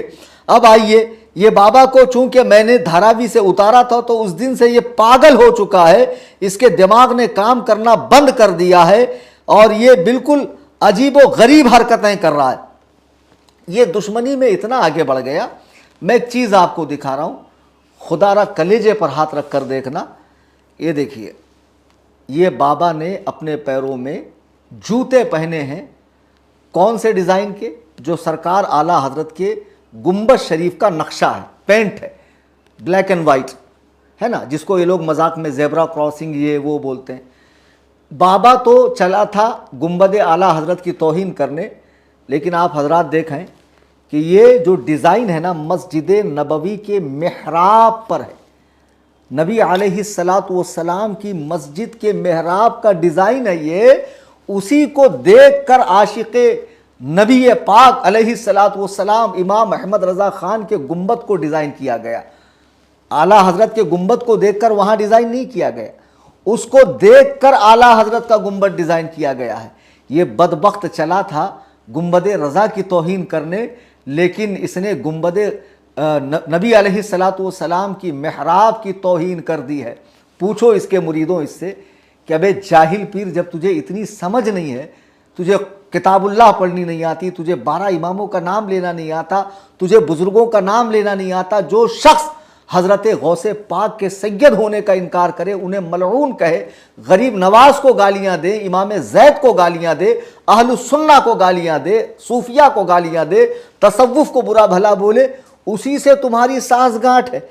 अब आइए ये बाबा को चूंकि मैंने धारावी से उतारा था तो उस दिन से ये पागल हो चुका है, इसके दिमाग ने काम करना बंद कर दिया है और ये बिल्कुल अजीबो गरीब हरकतें कर रहा है। ये दुश्मनी में इतना आगे बढ़ गया। मैं एक चीज़ आपको दिखा रहा हूँ, खुदारा कलेजे पर हाथ रख कर देखना। ये देखिए, ये बाबा ने अपने पैरों में जूते पहने हैं, कौन से डिज़ाइन के? जो सरकार आला हजरत के गुंबद शरीफ का नक्शा है, पेंट है, ब्लैक एंड वाइट है ना, जिसको ये लोग मजाक में ज़ेब्रा क्रॉसिंग ये वो बोलते हैं। बाबा तो चला था गुंबद आला हजरत की तौहीन करने, लेकिन आप हजरात देखें कि ये जो डिज़ाइन है ना, मस्जिद नबवी के मेहराब पर है। नबी अलैहिस्सलातु वस्सलाम की मस्जिद के मेहराब का डिज़ाइन है ये। उसी को देख कर आशिक़े नबी पाक अलैहिस्सलातु वस्सलाम इमाम अहमद रज़ा ख़ान के गुंबद को डिज़ाइन किया गया। आला हजरत के गुंबद को देखकर वहाँ डिज़ाइन नहीं किया गया, उसको देखकर आला हजरत का गुंबद डिज़ाइन किया गया है। ये बदबख्त चला था गुंबद रज़ा की तौहीन करने, लेकिन इसने गुंबद नबी अलैहिस्सलातु वस्सलाम की मेहराब की तौहीन कर दी है। पूछो इसके मुरीदों इससे कि अबे जाहिल पीर, जब तुझे इतनी समझ नहीं है, तुझे किताबुल्लाह पढ़नी नहीं आती, तुझे 12 इमामों का नाम लेना नहीं आता, तुझे बुजुर्गों का नाम लेना नहीं आता, जो शख्स हज़रत गौसे पाक के सैयद होने का इनकार करे उन्हें मलऊन कहे, गरीब नवाज को गालियां दे, इमाम ज़ैद को गालियां दे, अहलुस सुन्ना को गालियां दे, सूफिया को गालियां दे, तसव्वुफ को बुरा भला बोले, उसी से तुम्हारी सांसगांठ है।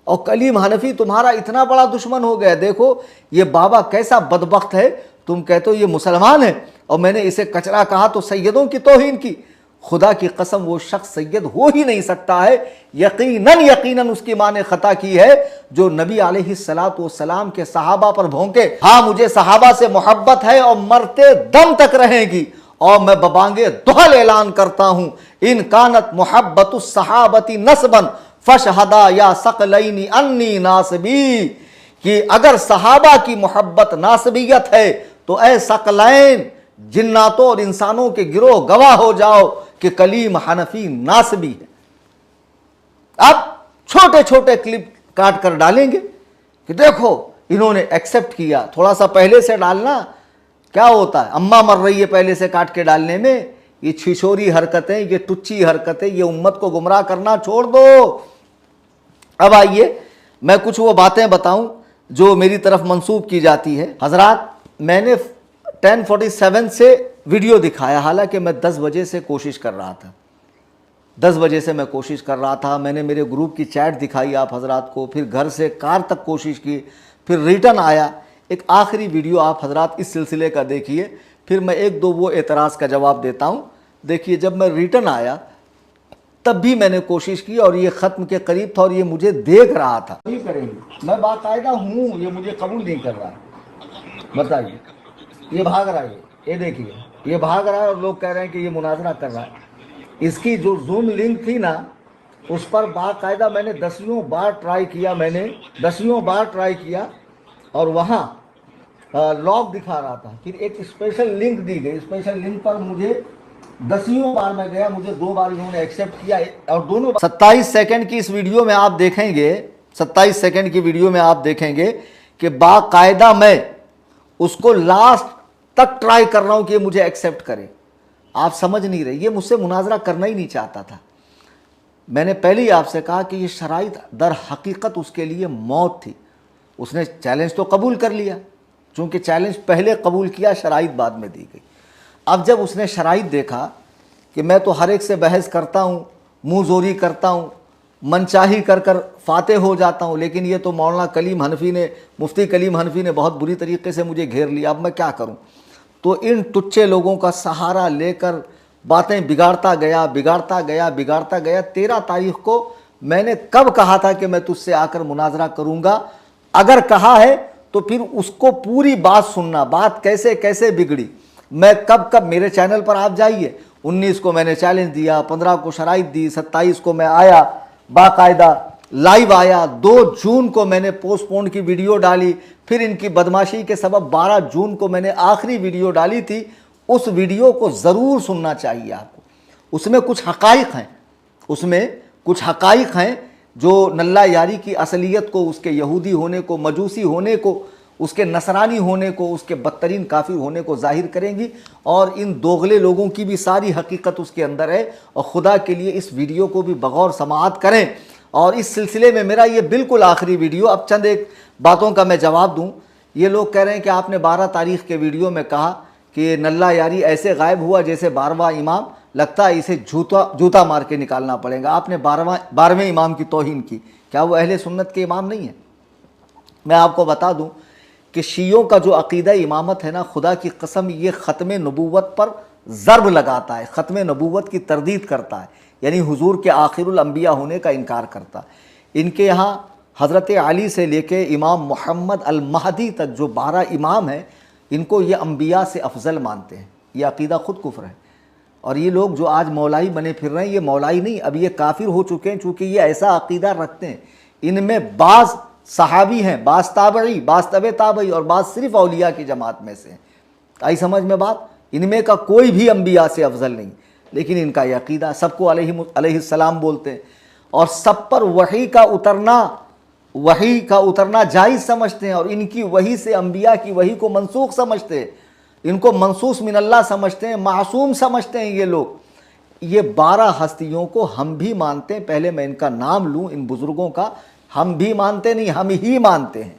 और कलीम हनफी तुम्हारा इतना बड़ा दुश्मन हो गया। देखो ये बाबा कैसा बदबख्त है, तुम कहते हो ये मुसलमान है और मैंने इसे कचरा कहा तो सैयदों की तौहीन की। खुदा की कसम वो शख्स सैयद हो ही नहीं सकता है। यकीनन उसकी माँ ने खता की है जो नबी अलैहिस्सलातु वस्सलाम के सहाबा पर भौंके। हाँ, मुझे सहाबा से मोहब्बत है और मरते दम तक रहेगी, और मैं बबांगे दुहल ऐलान करता हूं, इन कानत मोहब्बतुस सहाबती नस्बन फशहदा या सकलैनी अन्नी नासबी, कि अगर सहाबा की मोहब्बत नासबियत है तो ऐ सकलैन जिन्नातों और इंसानों के गिरोह गवाह हो जाओ कि कलीम हनफी नासबी है। अब छोटे छोटे क्लिप काट कर डालेंगे कि देखो इन्होंने एक्सेप्ट किया। थोड़ा सा पहले से डालना, क्या होता है, अम्मा मर रही है पहले से काट के डालने में। ये छिछोरी हरकतें, ये टुच्ची हरकतें, ये उम्मत को गुमराह करना छोड़ दो। अब आइए मैं कुछ वो बातें बताऊं जो मेरी तरफ मंसूब की जाती है। हजरात, मैंने 10:47 से वीडियो दिखाया, हालांकि मैं 10 बजे से कोशिश कर रहा था। 10 बजे से मैं कोशिश कर रहा था। मैंने मेरे ग्रुप की चैट दिखाई आप हजरात को, फिर घर से कार तक कोशिश की, फिर रिटर्न आया। एक आखिरी वीडियो आप हजरात इस सिलसिले का देखिए, फिर मैं एक दो वो एतराज़ का जवाब देता हूँ। देखिए, जब मैं रिटर्न आया तब भी मैंने कोशिश की और ये ख़त्म के करीब था और ये मुझे देख रहा था। नहीं करेंगे, मैं बाकायदा हूँ, ये मुझे कबूल नहीं कर रहा है। बताइए, ये भाग रहा है, ये देखिए, ये भाग रहा है और लोग कह रहे हैं कि ये मुनाजरा कर रहा है। इसकी जो जूम लिंक थी ना, उस पर बाकायदा मैंने दसियों बार ट्राई किया और वहाँ लॉग दिखा रहा था। फिर एक स्पेशल लिंक दी गई, स्पेशल लिंक पर मुझे दसियों बार मैं गया, मुझे 2 बार इन्होंने एक्सेप्ट किया और दोनों 27 सेकंड की इस वीडियो में आप देखेंगे, 27 सेकंड की वीडियो में आप देखेंगे कि बाकायदा मैं उसको लास्ट तक ट्राई कर रहा हूं कि ये मुझे एक्सेप्ट करे। आप समझ नहीं रहे, ये मुझसे मुनाजरा करना ही नहीं चाहता था। मैंने पहले ही आपसे कहा कि ये शराइत दर हकीकत उसके लिए मौत थी। उसने चैलेंज तो कबूल कर लिया, चूँकि चैलेंज पहले कबूल किया, शराइत बाद में दी गई। अब जब उसने शराइत देखा कि मैं तो हर एक से बहस करता हूँ, मुँह जोरी करता हूँ, मनचाही कर कर फाते हो जाता हूँ, लेकिन ये तो मौलाना कलीम हनफी ने, मुफ्ती कलीम हनफी ने बहुत बुरी तरीके से मुझे घेर लिया, अब मैं क्या करूँ। तो इन टुच्चे लोगों का सहारा लेकर बातें बिगाड़ता गया। 13 तारीख को मैंने कब कहा था कि मैं तुझसे आकर मुनाजरा करूँगा। अगर कहा है तो फिर उसको पूरी बात सुनना, बात कैसे कैसे बिगड़ी। मैं कब मेरे चैनल पर आप जाइए, 19 को मैंने चैलेंज दिया, 15 को शराइत दी, 27 को मैं आया, बाकायदा लाइव आया, 2 जून को मैंने पोस्टपोन की वीडियो डाली, फिर इनकी बदमाशी के सबब 12 जून को मैंने आखिरी वीडियो डाली थी। उस वीडियो को ज़रूर सुनना चाहिए आपको, उसमें कुछ हकाइक हैं, उसमें कुछ हकाइक हैं जो नल्ला यारी की असलियत को, उसके यहूदी होने को, मजूसी होने को, उसके नसरानी होने को, उसके बदतरीन काफिर होने को जाहिर करेंगी। और इन दोगले लोगों की भी सारी हकीकत उसके अंदर है। और खुदा के लिए इस वीडियो को भी बगौर समाअत करें। और इस सिलसिले में मेरा ये बिल्कुल आखिरी वीडियो, अब चंद एक बातों का मैं जवाब दूं। ये लोग कह रहे हैं कि आपने 12 तारीख के वीडियो में कहा कि नल्ला यारी ऐसे गायब हुआ जैसे 12वां इमाम, लगता है इसे जूता मार के निकालना पड़ेगा। आपने 12वें इमाम की तौहीन की, क्या वो अहले सुन्नत के इमाम नहीं है? मैं आपको बता दूं कि शियों का जो अकीदा इमामत है ना, खुदा की कसम ये ख़त्म नबूवत पर ज़र्ब लगाता है, ख़त्म नबूवत की तरदीद करता है, यानी हुजूर के आखिरुल अंबिया होने का इनकार करता है। इनके यहाँ हज़रत अली से लेके इमाम मोहम्मद अल महदी तक जो 12 इमाम हैं, इनको ये अंबिया से अफजल मानते हैं। ये अकीदा ख़ुद कुफ्र है। और ये लोग जो आज मौलाई बने फिर रहे हैं, ये मौलाई नहीं, अब ये काफिर हो चुके हैं, चूँकि ये ऐसा अकीदा रखते हैं। इनमें बाज़ सहाबी हैं, बाज़ ताबई, बाज़ तबे ताबई, और बाज़ सिर्फ औलिया की जमात में से हैं। आई समझ में बात? इनमें का कोई भी अंबिया से अफजल नहीं, लेकिन इनका ये अकीदा, सबको अलैहिस्सलाम बोलते हैं और सब पर वही का उतरना जायज़ समझते हैं। और इनकी वही से अंबिया की वही को मनसूख समझते हैं, इनको मनसूस मिनल्लाह समझते हैं, मासूम समझते हैं ये लोग। ये 12 हस्तियों को हम भी मानते हैं। पहले मैं इनका नाम लूँ, इन बुज़ुर्गों का। हम भी मानते नहीं, हम ही मानते हैं।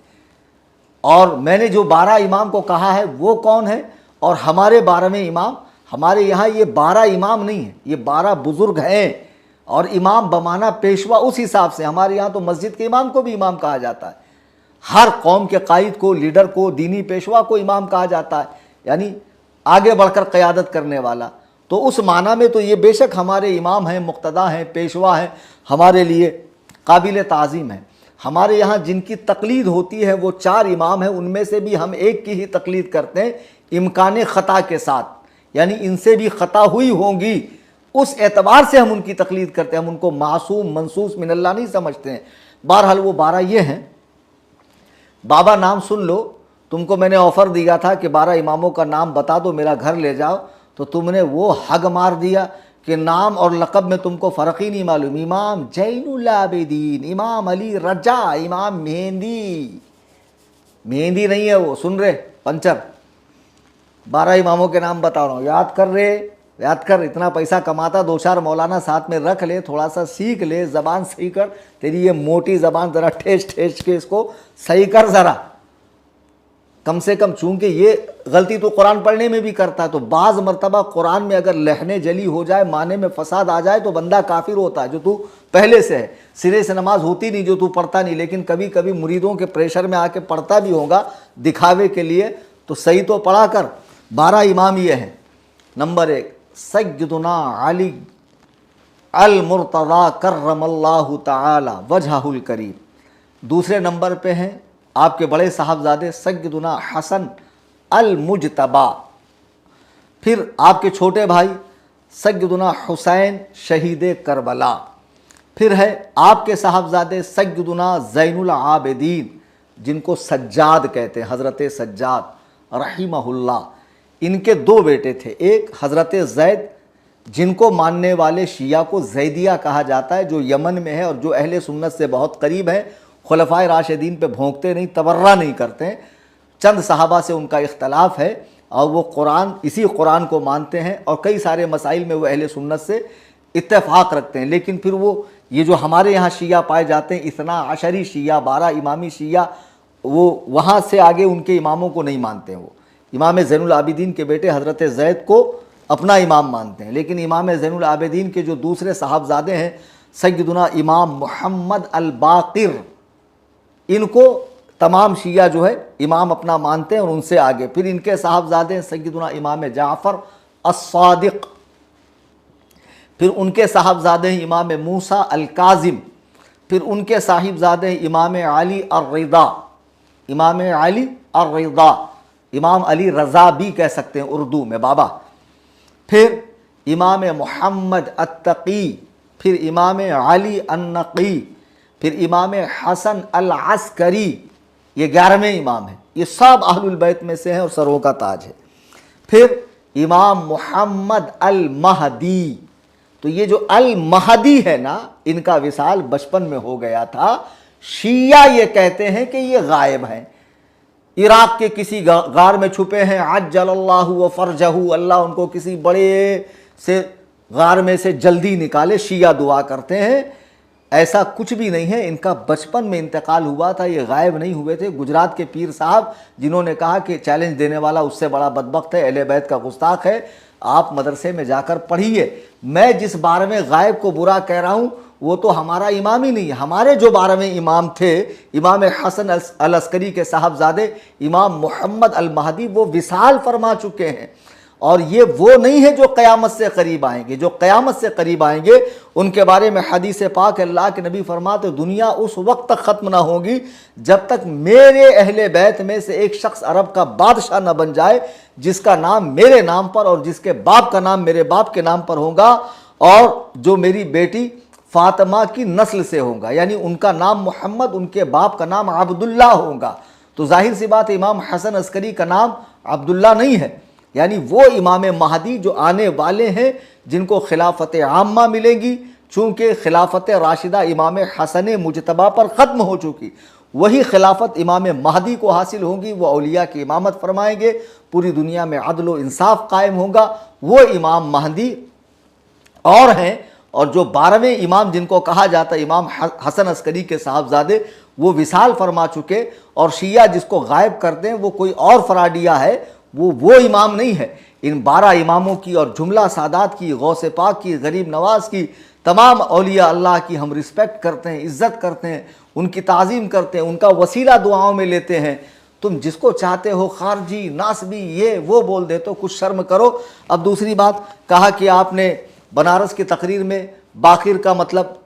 और मैंने जो 12 इमाम को कहा है वो कौन है, और हमारे 12वें इमाम, हमारे यहाँ ये 12 इमाम नहीं है, ये 12 बुज़ुर्ग हैं। और इमाम बमाना पेशवा उस हिसाब से, हमारे यहाँ तो मस्जिद के इमाम को भी इमाम कहा जाता है। हर कौम के कायद को, लीडर को, दीनी पेशवा को इमाम कहा जाता है, यानी आगे बढ़कर क़यादत करने वाला। तो उस माना में तो ये बेशक हमारे इमाम हैं, मुक्तदा हैं, पेशवा हैं, हमारे लिए काबिल ताज़ीम है। हमारे यहाँ जिनकी तकलीद होती है वो 4 इमाम हैं, उनमें से भी हम एक की ही तकलीद करते हैं, इम्कान ख़ता के साथ, यानी इनसे भी ख़ता हुई होंगी, उस एतबार से हम उनकी तकलीद करते हैं। हम उनको मासूम मनसूस मिनल्लाह नहीं समझते हैं। बहरहाल वो 12 ये हैं। बाबा नाम सुन लो, तुमको मैंने ऑफ़र दिया था कि 12 इमामों का नाम बता दो, मेरा घर ले जाओ, तो तुमने वो हग मार दिया कि नाम और लक़ब में तुमको फ़र्क ही नहीं मालूम। इमाम ज़ैनुल आबिदीन, इमाम अली रजा, इमाम मेहंदी नहीं है वो, सुन रहे पंचर। 12 इमामों के नाम बता रहा हूँ, याद कर रहे, याद कर। इतना पैसा कमाता, 2-4 मौलाना साथ में रख ले, थोड़ा सा सीख ले, ज़बान सही कर। तेरी ये मोटी ज़बान ज़रा ठेस के इसको सही कर ज़रा, कम से कम। चूँकि ये गलती तो कुरान पढ़ने में भी करता है, तो बाज़ मरतबा कुरान में अगर लहने जली हो जाए, माने में फसाद आ जाए, तो बंदा काफिर होता है। जो तू पहले से है, सिरे से नमाज होती नहीं, जो तू पढ़ता नहीं, लेकिन कभी कभी मुरीदों के प्रेशर में आके पढ़ता भी होगा दिखावे के लिए, तो सही तो पढ़ा कर। 12 इमाम ये हैं। नंबर 1 सय्यदुना अली अल मुर्तज़ा कर्रमल्लाहु तआला वजहुल करीम। दूसरे नंबर पे हैं आपके बड़े साहबजादे सय्यदुना हसन अल मुजतबा। फिर आपके छोटे भाई सय्यदुना हुसैन शहीद करबला। फिर है आपके साहबजादे सय्यदुना ज़ैनुल आबिदीन, जिनको सज्जाद कहते हैं, हज़रत सज्जाद रहिमहुल्लाह। इनके 2 बेटे थे, एक हज़रत ज़ैद, जिनको मानने वाले शिया को ज़ैदिया कहा जाता है, जो यमन में है और जो अहले सुन्नत से बहुत करीब है। खुलफाए राशिदीन पे भोंकते नहीं, तबर्रा नहीं करते हैं। चंद सहाबा से उनका इख्तलाफ है और वो कुरान, इसी कुरान को मानते हैं और कई सारे मसाइल में वो अहले सुन्नत से इत्तेफाक रखते हैं। लेकिन फिर वो ये जो हमारे यहाँ शिया पाए जाते हैं, इतना अशरी शिया, 12 इमामी शिया, वो वहाँ से आगे उनके इमामों को नहीं मानते हैं। वो इमाम ज़ैनुल आबिदीन के बेटे हज़रत ज़ैद को अपना इमाम मानते हैं, लेकिन इमाम ज़ैनुल आबिदीन के जो दूसरे साहबजादे हैं सय्यदुना इमाम मोहम्मद अल बाक़िर, इनको तमाम शिया जो है इमाम अपना मानते हैं और उनसे आगे। फिर इनके साहबजादे हैं सय्यदुना इमाम जाफ़र अस-सादिक़। फिर उनके साहबजादे हैं इमाम मूसा अल काज़िम। फिर उनके साहिबजादे हैं इमाम अली ar-रिदा, इमाम अली ar-रिदा, इमाम अली रज़ा भी कह सकते हैं उर्दू में बाबा। फिर इमाम मोहम्मद अत्तकी, फिर इमाम अली अन्नकी, फिर इमाम हसन अल अस्करी, ये 11वें इमाम हैं। ये सब अहलुल बैत में से हैं और सरों का ताज है। फिर इमाम मोहम्मद अल महदी, तो ये जो अल महदी है ना, इनका विसाल बचपन में हो गया था। शिया ये कहते हैं कि ये गायब हैं, इराक के किसी गार में छुपे हैं। अज्जलल्लाहु व फरजहू, अल्लाह उनको किसी बड़े से गार में से जल्दी निकाले, शिया दुआ करते हैं। ऐसा कुछ भी नहीं है, इनका बचपन में इंतकाल हुआ था, ये गायब नहीं हुए थे। गुजरात के पीर साहब जिन्होंने कहा कि चैलेंज देने वाला उससे बड़ा बदबख्त है, अहले बैत का गुस्ताख है, आप मदरसे में जाकर पढ़िए। मैं जिस बारे में गायब को बुरा कह रहा हूँ वो तो हमारा इमाम ही नहीं है। हमारे जो 12वें इमाम थे, इमाम हसन अल अस्करी के साहबजादे इमाम मोहम्मद अल महदी, वो विसाल फरमा चुके हैं। और ये वो नहीं है जो क़यामत से करीब आएंगे। जो क़यामत से करीब आएंगे उनके बारे में हदीस पाक अल्लाह के नबी फरमाते, दुनिया उस वक्त तक ख़त्म ना होगी जब तक मेरे अहले बैत में से एक शख्स अरब का बादशाह न बन जाए जिसका नाम मेरे नाम पर और जिसके बाप का नाम मेरे बाप के नाम पर होगा, और जो मेरी बेटी फातिमा की नस्ल से होगा, यानी उनका नाम मोहम्मद, उनके बाप का नाम अब्दुल्ला होगा। तो जाहिर सी बात है इमाम हसन अस्करी का नाम अब्दुल्ला नहीं है, यानी वो इमाम महदी जो आने वाले हैं, जिनको खिलाफत आम्मा मिलेगी। चूँकि खिलाफत राशिदा इमाम हसन मुजतबा पर ख़त्म हो चुकी, वही खिलाफत इमाम महदी को हासिल होगी। वो औलिया की इमामत फरमाएंगे, पूरी दुनिया में अदल व इंसाफ कायम होगा। वो इमाम महदी और हैं। और जो 12वें इमाम जिनको कहा जाता है इमाम हसन अस्करी के साहबजादे, वो विसाल फरमा चुके। और शिया जिसको गायब करते हैं वो कोई और फराडिया है, वो इमाम नहीं है। इन 12 इमामों की और जुमला सादात की, गौसे पाक की, गरीब नवाज की, तमाम औलिया अल्लाह की हम रिस्पेक्ट करते हैं, इज़्ज़त करते हैं, उनकी ताज़ीम करते हैं, उनका वसीला दुआओं में लेते हैं। तुम जिसको चाहते हो खारजी, नासबी, ये वो बोल दे तो कुछ शर्म करो। अब दूसरी बात, कहा कि आपने बनारस की तकरीर में बाकिर का मतलब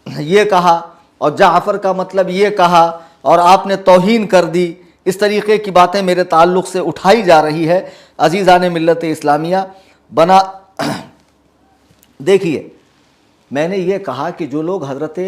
ये कहा और जाफ़र का मतलब ये कहा और आपने तौहीन कर दी। इस तरीके की बातें मेरे ताल्लुक़ से उठाई जा रही है। अज़ीज़ान मिल्लत इस्लामिया बना देखिए, मैंने ये कहा कि जो लोग हज़रत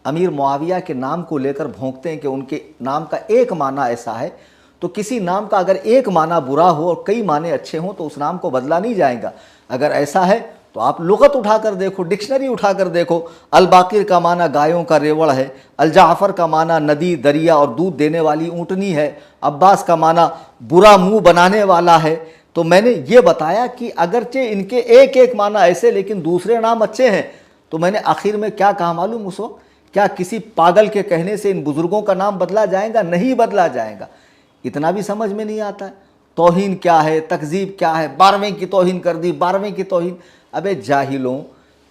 अमीर मुआविया के नाम को लेकर भोंकते हैं कि उनके नाम का एक माना ऐसा है, तो किसी नाम का अगर एक माना बुरा हो और कई माने अच्छे हों तो उस नाम को बदला नहीं जाएगा। अगर ऐसा है तो आप लुगत उठाकर देखो, डिक्शनरी उठाकर देखो। अल बाकिर का माना गायों का रेवड़ है, अल जाफ़र का माना नदी, दरिया और दूध देने वाली ऊँटनी है, अब्बास का माना बुरा मुंह बनाने वाला है। तो मैंने ये बताया कि अगरचे इनके एक एक माना ऐसे लेकिन दूसरे नाम अच्छे हैं। तो मैंने आखिर में क्या कहा मालूम उस वक्त, क्या किसी पागल के कहने से इन बुज़ुर्गों का नाम बदला जाएगा? नहीं बदला जाएगा। इतना भी समझ में नहीं आता है तौहीन क्या है, तकज़ीब क्या है। 12वें की तौहीन कर दी, 12वें की तौहीन। अबे जाहिलों,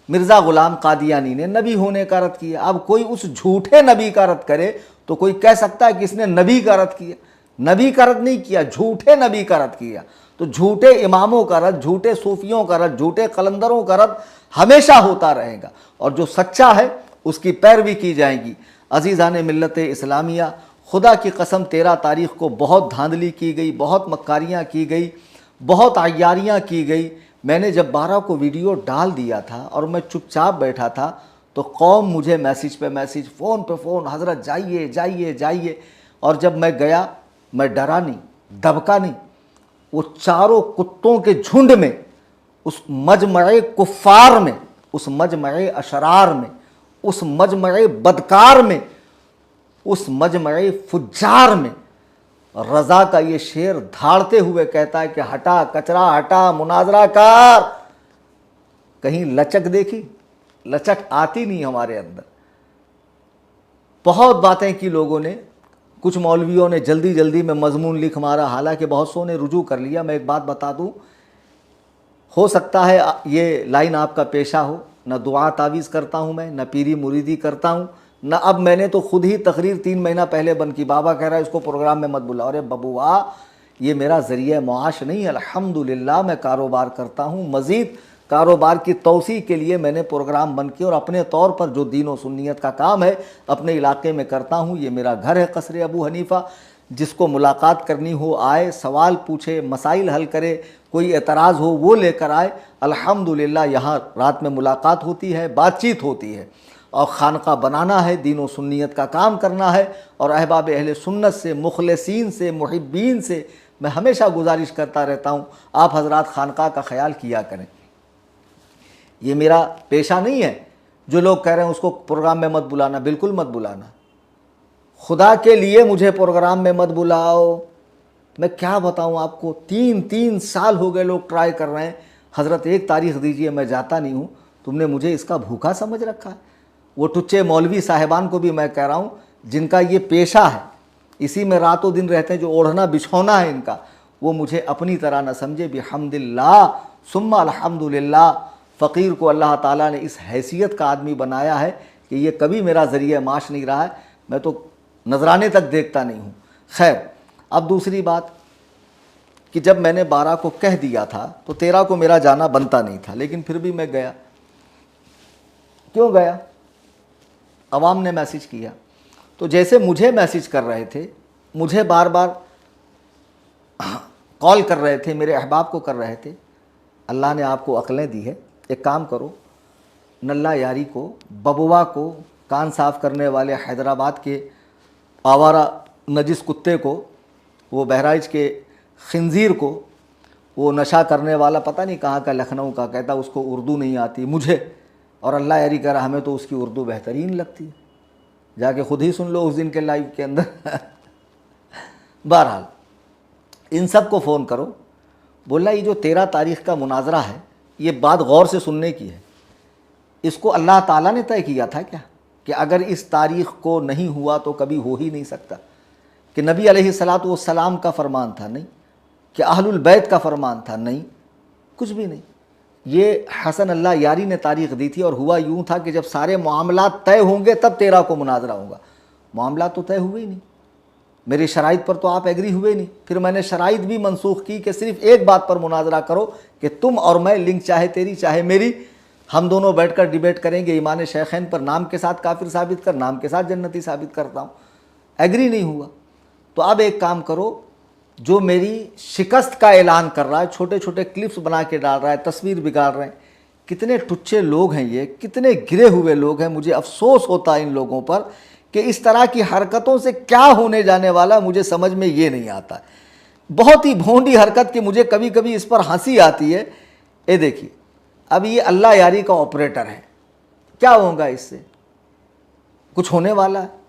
मिर्ज़ा ग़ुलाम कादियानी ने नबी होने का रद्द किया। अब कोई उस झूठे नबी का रद्द करे तो कोई कह सकता है कि इसने नबी का रद्द किया। नबी का रद्द नहीं किया, झूठे नबी का रद्द किया। तो झूठे इमामों का रद्द, झूठे सूफियों का रद्द, झूठे कलंदरों का रद्द हमेशा होता रहेगा और जो सच्चा है उसकी पैरवी की जाएगी। अज़ीज़ान मिल्लत इस्लामिया, खुदा की कसम 13 तारीख़ को बहुत धांधली की गई, बहुत मक्कारियाँ की गई, बहुत अय्यारियाँ की गई। मैंने जब 12 को वीडियो डाल दिया था और मैं चुपचाप बैठा था तो कौम मुझे मैसेज पे मैसेज, फ़ोन पे फ़ोन, हज़रत जाइए जाइए जाइए। और जब मैं गया, मैं डरा नहीं, दबका नहीं। वो चारों कुत्तों के झुंड में, उस मजमए कुफ़ार में, उस मजमए अशरार में, उस मजमए बदकार में, उस मजमए फुज्जार में रज़ा का ये शेर धाड़ते हुए कहता है कि हटा कचरा, हटा मुनाजरा कार। कहीं लचक देखी? लचक आती नहीं हमारे अंदर। बहुत बातें की लोगों ने, कुछ मौलवियों ने जल्दी जल्दी में मजमून लिख मारा, हालांकि बहुत सौ ने रुजू कर लिया। मैं एक बात बता दूं, हो सकता है ये लाइन आपका पेशा हो। न दुआ तावीज़ करता हूँ मैं, न पीरी मुरीदी करता हूँ, न अब मैंने तो खुद ही तकरीर 3 महीना पहले बंद की। बाबा कह रहा है इसको प्रोग्राम में मत बुलाओ। अरे बबुआ, ये मेरा ज़रिया मुआश नहीं। अल्हम्दुलिल्लाह मैं कारोबार करता हूँ, मज़ीद कारोबार की तौसी के लिए मैंने प्रोग्राम बंद किया और अपने तौर पर जो दीन व सुन्नियत का काम है अपने इलाके में करता हूँ। ये मेरा घर है कसरे अबू हनीफ़ा। जिसको मुलाकात करनी हो आए, सवाल पूछे, मसाइल हल करे, कोई एतराज़ हो वो लेकर आए। अल्हम्दुलिल्लाह यहाँ रात में मुलाकात होती है, बातचीत होती है। और खानका बनाना है, दीन व सुन्नियत का काम करना है। और अहबाब अहले सुन्नत से, मुखलसीन से, मुहिब्बीन से मैं हमेशा गुजारिश करता रहता हूँ, आप हजरात खानका का ख्याल किया करें। ये मेरा पेशा नहीं है। जो लोग कह रहे हैं उसको प्रोग्राम में मत बुलाना, बिल्कुल मत बुलाना। खुदा के लिए मुझे प्रोग्राम में मत बुलाओ। मैं क्या बताऊं आपको, 3 साल हो गए लोग ट्राई कर रहे हैं, हज़रत एक तारीख दीजिए, मैं जाता नहीं हूं। तुमने मुझे इसका भूखा समझ रखा है। वो टुच्चे मौलवी साहिबान को भी मैं कह रहा हूं, जिनका ये पेशा है, इसी में रातों दिन रहते हैं, जो ओढ़ना बिछौना है इनका, वो मुझे अपनी तरह न समझे। बिहम्दिल्लाह सुम्मा अल्हम्दुलिल्लाह, फ़कीर को अल्लाह ताला ने इस हैसियत का आदमी बनाया है कि ये कभी मेरा ज़रिया माश नहीं रहा है। मैं तो नजराने तक देखता नहीं हूँ। खैर, अब दूसरी बात कि जब मैंने 12 को कह दिया था तो 13 को मेरा जाना बनता नहीं था, लेकिन फिर भी मैं गया। क्यों गया? अवाम ने मैसेज किया, तो जैसे मुझे मैसेज कर रहे थे, मुझे बार बार कॉल कर रहे थे, मेरे अहबाब को कर रहे थे। अल्लाह ने आपको अक्लें दी है, एक काम करो, नल्ला यारी को, बबुआ को, कान साफ़ करने वाले हैदराबाद के आवारा नजिस कुत्ते को, वो बहराइच के खिंजीर को, वो नशा करने वाला पता नहीं कहाँ का, लखनऊ का, कहता उसको उर्दू नहीं आती मुझे, और अल्लाह यारी कह रहा हमें तो उसकी उर्दू बेहतरीन लगती है। जाके खुद ही सुन लो उस दिन के लाइव के अंदर। बहरहाल इन सब को फ़ोन करो। बोला ये जो 13 तारीख़ का मुनाजरा है, ये बात गौर से सुनने की है। इसको अल्लाह ताला ने तय किया था क्या कि अगर इस तारीख़ को नहीं हुआ तो कभी हो ही नहीं सकता? कि नबी अलैहिस्सलातु वस्सलाम का फरमान था? नहीं। कि अहलुल बैत का फरमान था? नहीं, कुछ भी नहीं। ये हसन अल्लाह यारी ने तारीख़ दी थी, और हुआ यूँ था कि जब सारे मामलात तय होंगे तब 13 को मुनाजरा होगा। मामलात तो तय हुए ही नहीं, मेरी शराइत पर तो आप एग्री हुए नहीं। फिर मैंने शराइत भी मनसूख की कि सिर्फ एक बात पर मुनाजरा करो कि तुम और मैं, लिंक चाहे तेरी चाहे मेरी, हम दोनों बैठकर डिबेट करेंगे ईमान शेखैन पर, नाम के साथ काफिर साबित कर, नाम के साथ जन्नती साबित करता हूँ। एग्री नहीं हुआ तो अब एक काम करो, जो मेरी शिकस्त का ऐलान कर रहा है, छोटे छोटे क्लिप्स बना के डाल रहा है, तस्वीर बिगाड़ रहे हैं, कितने टुच्चे लोग हैं ये, कितने गिरे हुए लोग हैं। मुझे अफसोस होता है इन लोगों पर कि इस तरह की हरकतों से क्या होने जाने वाला मुझे समझ में ये नहीं आता। बहुत ही भोंडी हरकत कि मुझे कभी कभी इस पर हंसी आती है। ये देखिए, अब ये अल्लाह यारी का ऑपरेटर है, क्या होगा इससे? कुछ होने वाला है?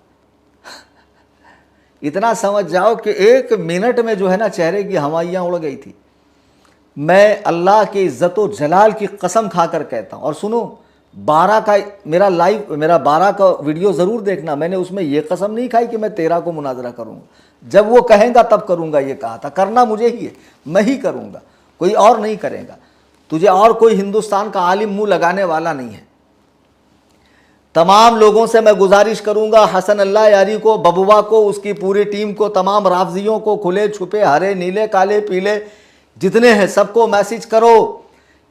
इतना समझ जाओ कि 1 मिनट में जो है ना चेहरे की हवाइयाँ उड़ गई थी। मैं अल्लाह के इज़्ज़त व जलाल की कसम खाकर कहता हूँ। और सुनो, 12 का मेरा लाइव, मेरा 12 का वीडियो ज़रूर देखना। मैंने उसमें ये कसम नहीं खाई कि मैं 13 को मुनाजरा करूँगा। जब वो कहेगा तब करूँगा, ये कहा था। करना मुझे ही है, मैं ही करूँगा, कोई और नहीं करेगा। तुझे और कोई हिंदुस्तान का आलिम मुंह लगाने वाला नहीं है। तमाम लोगों से मैं गुजारिश करूंगा, हसन अल्लाह यारी को, बबुआ को, उसकी पूरी टीम को, तमाम राफजियों को, खुले छुपे, हरे नीले काले पीले जितने हैं, सबको मैसेज करो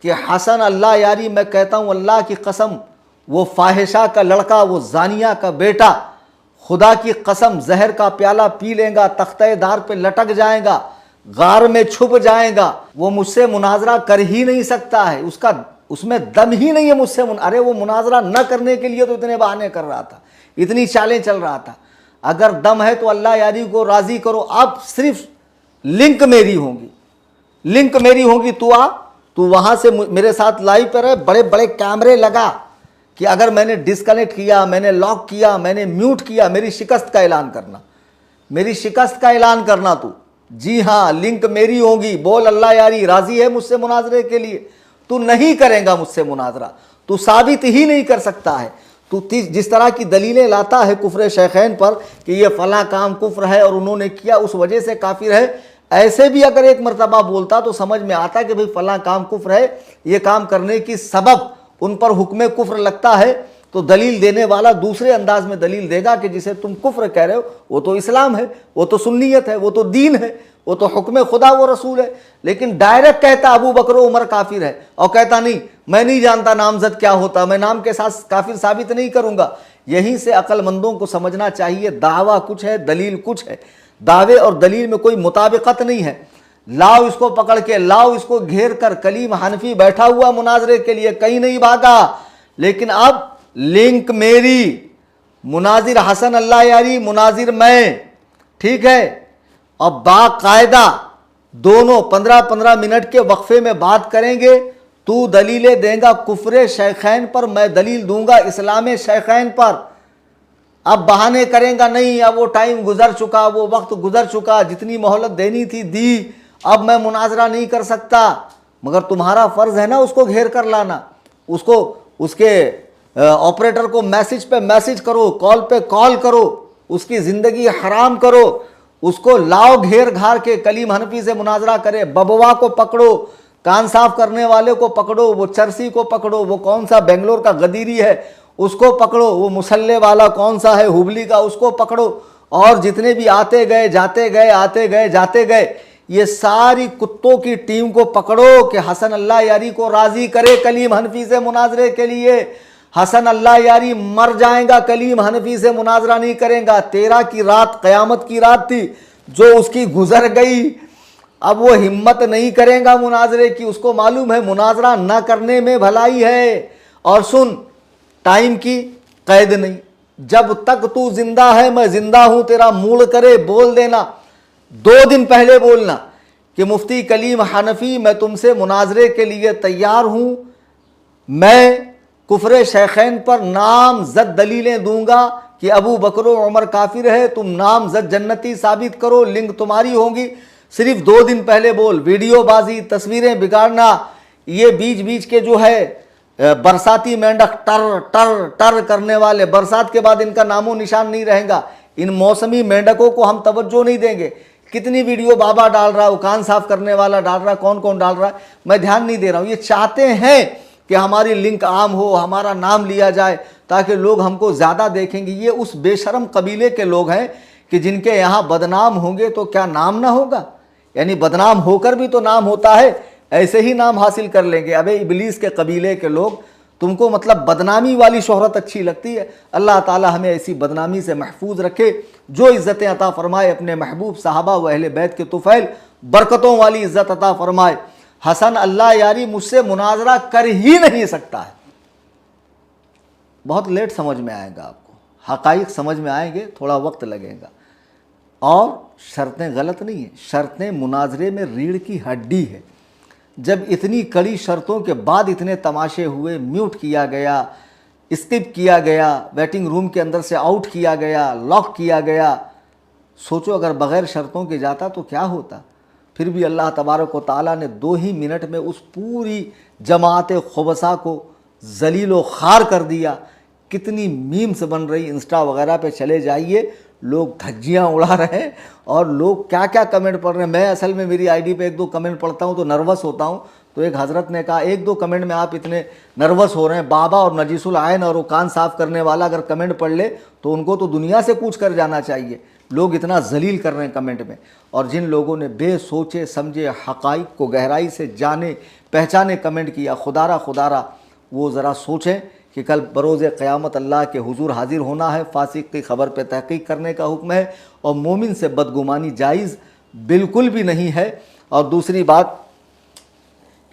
कि हसन अल्लाह यारी, मैं कहता हूं अल्लाह की कसम, वो फाहिशा का लड़का, वो जानिया का बेटा, खुदा की कसम जहर का प्याला पी लेगा, तख्ते-दार पे लटक जाएगा, गार में छुप जाएगा। वो मुझसे मुनाजरा कर ही नहीं सकता है, उसमें दम ही नहीं है मुझसे। अरे वो मुनाजरा न करने के लिए तो इतने बहाने कर रहा था, इतनी चालें चल रहा था। अगर दम है तो अल्लाह यारी को राजी करो। अब सिर्फ लिंक मेरी होगी, लिंक मेरी होगी। तू वहां से मेरे साथ लाइव पर है, बड़े बड़े कैमरे लगा कि अगर मैंने डिस्कनेक्ट किया, मैंने लॉक किया, मैंने म्यूट किया, मेरी शिकस्त का ऐलान करना, मेरी शिकस्त का ऐलान करना तू। जी हाँ, लिंक मेरी होगी। बोल अल्लाह यारी राजी है मुझसे मुनाजरे के लिए? तू नहीं करेगा मुझसे मुनाजरा, तू साबित ही नहीं कर सकता है। तू जिस तरह की दलीलें लाता है कुफ्र शेखैन पर कि ये फला काम कुफ्र है और उन्होंने किया उस वजह से काफिर है, ऐसे भी अगर एक मरतबा बोलता तो समझ में आता कि भाई फला काम कुफ्र है, ये काम करने की सबब उन पर हुक्म कुफ्र लगता है, तो दलील देने वाला दूसरे अंदाज में दलील देगा कि जिसे तुम कुफ्र कह रहे हो वो तो इस्लाम है, वो तो सुन्नियत है, वो तो दीन है, वो तो हुक्म खुदा व रसूल है। लेकिन डायरेक्ट कहता अबू बकर उमर काफिर है, और कहता नहीं, मैं नहीं जानता नामजद क्या होता, मैं नाम के साथ काफिर साबित नहीं करूंगा। यहीं से अक्लमंदों को समझना चाहिए, दावा कुछ है, दलील कुछ है। दावे और दलील में कोई मुताबिकत नहीं है। लाओ इसको पकड़ के, लाओ इसको घेर कर। कलीम हनफी बैठा हुआ मुनाजरे के लिए, कहीं नहीं भागा। लेकिन अब लिंक मेरी, मुनाजिर हसन अल्लाह यारी, मुनाजिर मैं, ठीक है। अब बाकायदा दोनों 15-15 मिनट के वक्फे में बात करेंगे, तू दलीलें देगा कुफ्रे शैखैन पर, मैं दलील दूंगा इस्लाम शैखैन पर। अब बहाने करेगा नहीं, अब वो टाइम गुजर चुका, वो वक्त गुजर चुका, जितनी मोहलत देनी थी दी, अब मैं मुनाजरा नहीं कर सकता। मगर तुम्हारा फ़र्ज़ है ना उसको घेर कर लाना, उसको उसके ऑपरेटर को मैसेज पे मैसेज करो, कॉल पे कॉल करो, उसकी ज़िंदगी हराम करो, उसको लाओ घेर घार के, कलीम हनफी से मुनाजरा करे। बबवा को पकड़ो, कान साफ करने वाले को पकड़ो, वो चरसी को पकड़ो, वो कौन सा बेंगलोर का गदीरी है उसको पकड़ो, वो मुसल्ले वाला कौन सा है हुबली का उसको पकड़ो, और जितने भी आते गए जाते गए आते गए जाते गए, ये सारी कुत्तों की टीम को पकड़ो कि हसन अल्लाह यारी को राज़ी करे कलीम हनफी से मुनाजरे के लिए। हसन अल्लाह यारी मर जाएगा, कलीम हनफी से मुनाजरा नहीं करेगा। 13 की रात क़यामत की रात थी जो उसकी गुजर गई, अब वो हिम्मत नहीं करेगा मुनाजरे की, उसको मालूम है मुनाजरा न करने में भलाई है। और सुन, टाइम की कैद नहीं, जब तक तू जिंदा है मैं जिंदा हूं, तेरा मूड करे बोल देना, 2 दिन पहले बोलना कि मुफ्ती कलीम हनफी मैं तुमसे मुनाजरे के लिए तैयार हूं, मैं कुफ्रे शैखैन पर नामज़द दलीलें दूंगा कि अबू बकर उमर काफिर है, तुम नामज़द जन्नती साबित करो, लिंक तुम्हारी होगी। सिर्फ 2 दिन पहले बोल। वीडियोबाजी, तस्वीरें बिगाड़ना, ये बीच बीच के जो है बरसाती मेंढक टर टर टर करने वाले, बरसात के बाद इनका नामो निशान नहीं रहेगा। इन मौसमी मेंढकों को हम तवज्जो नहीं देंगे। कितनी वीडियो बाबा डाल रहा है, वो कान साफ करने वाला डाल रहा है, कौन कौन डाल रहा है, मैं ध्यान नहीं दे रहा हूँ। ये चाहते हैं कि हमारी लिंक आम हो, हमारा नाम लिया जाए, ताकि लोग हमको ज़्यादा देखेंगे। ये उस बेशरम कबीले के लोग हैं कि जिनके यहाँ बदनाम होंगे तो क्या नाम ना होगा, यानी बदनाम होकर भी तो नाम होता है, ऐसे ही नाम हासिल कर लेंगे। अबे इबलीस के कबीले के लोग, तुमको मतलब बदनामी वाली शोहरत अच्छी लगती है। अल्लाह ताला हमें ऐसी बदनामी से महफूज रखे। जो इज़्ज़तें अता फरमाए अपने महबूब सहाबा व अहले बैत के तुफ़ैल, बरकतों वाली इज़्ज़त अता फरमाए। हसन अल्लाह यारी मुझसे मुनाजरा कर ही नहीं सकता है। बहुत लेट समझ में आएगा आपको, हक़ाइक़ समझ में आएंगे, थोड़ा वक्त लगेगा। और शर्तें गलत नहीं है, शर्तें मुनाजरे में रीढ़ की हड्डी है। जब इतनी कड़ी शर्तों के बाद इतने तमाशे हुए, म्यूट किया गया, स्किप किया गया, वेटिंग रूम के अंदर से आउट किया गया, लॉक किया गया, सोचो अगर बग़ैर शर्तों के जाता तो क्या होता। फिर भी अल्लाह तबारक व तआला ने 2 ही मिनट में उस पूरी जमात खुबसा को जलील व खार कर दिया। कितनी मीम्स बन रही, इंस्टा वगैरह पे चले जाइए, लोग धज्जियाँ उड़ा रहे हैं और लोग क्या क्या कमेंट पढ़ रहे हैं। मैं असल में मेरी आईडी पे 1-2 कमेंट पढ़ता हूँ तो नर्वस होता हूँ। तो एक हज़रत ने कहा 1-2 कमेंट में आप इतने नर्वस हो रहे हैं, बाबा और नजीसुल आयन और वो कान साफ़ करने वाला अगर कमेंट पढ़ ले तो उनको तो दुनिया से कूच कर जाना चाहिए। लोग इतना जलील कर रहे हैं कमेंट में। और जिन लोगों ने बेसोचे समझे हक़ाइक़ को गहराई से जाने पहचाने कमेंट किया, खुदारा वो ज़रा सोचें कि कल बरोज़ क़यामत अल्लाह के हुजूर हाजिर होना है। फासिक की ख़बर पे तहक़ीक़ करने का हुक्म है और मोमिन से बदगुमानी जायज़ बिल्कुल भी नहीं है। और दूसरी बात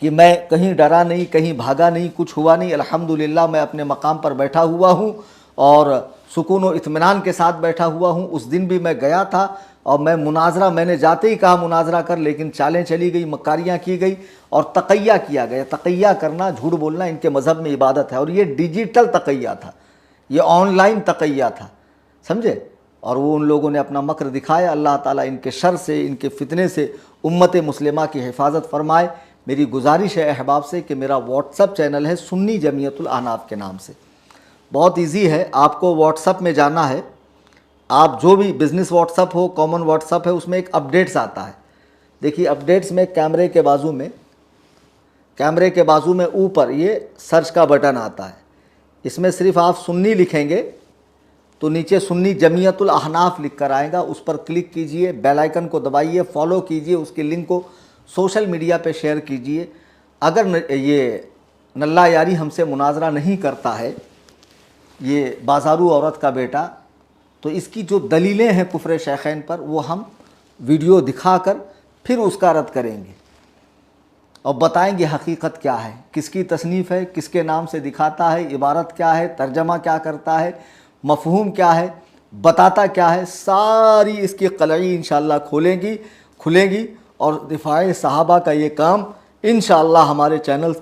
कि मैं कहीं डरा नहीं, कहीं भागा नहीं, कुछ हुआ नहीं, अल्हम्दुलिल्लाह मैं अपने मकाम पर बैठा हुआ हूँ और सुकून व इत्मीनान के साथ बैठा हुआ हूँ। उस दिन भी मैं गया था और मैं मुनाजरा, मैंने जाते ही कहा मुनाजरा कर, लेकिन चालें चली गई, मकारियाँ की गई और तक़ैया किया गया। तक़ैया करना, झूठ बोलना इनके मज़हब में इबादत है। और ये डिजिटल तक़ैया था, ये ऑनलाइन तक़ैया था, समझे। और वो उन लोगों ने अपना मकर दिखाया। अल्लाह ताला इनके शर से, इनके फितने से उम्मत मुस्लिमा की हिफाजत फरमाए। मेरी गुजारिश है अहबाब से कि मेरा व्हाट्सअप चैनल है सुन्नी जमीयतुल अहनाफ के नाम से। बहुत इजी है, आपको व्हाट्सअप में जाना है। आप जो भी बिज़नेस व्हाट्सअप हो, कॉमन व्हाट्सअप है, उसमें एक अपडेट्स आता है। देखिए अपडेट्स में कैमरे के बाजू में ऊपर ये सर्च का बटन आता है। इसमें सिर्फ आप सुन्नी लिखेंगे तो नीचे सुन्नी जमीयतुल अहनाफ लिख कर आएगा, उस पर क्लिक कीजिए, बेल आइकन को दबाइए, फॉलो कीजिए, उसकी लिंक को सोशल मीडिया पे शेयर कीजिए। अगर ये नल्ला यारी हमसे मुनाजरा नहीं करता है, ये बाजारू औरत का बेटा, तो इसकी जो दलीलें हैं कुफ्र शैखैन पर वो हम वीडियो दिखाकर फिर उसका रद्द करेंगे और बताएंगे हकीकत क्या है, किसकी तसनीफ़ है, किसके नाम से दिखाता है, इबारत क्या है, तर्जमा क्या करता है, मफ़हूम क्या है, बताता क्या है। सारी इसकी कलई इंशाअल्लाह खुलेंगी और दिफाए सहाबा का ये काम इंशाअल्लाह हमारे चैनल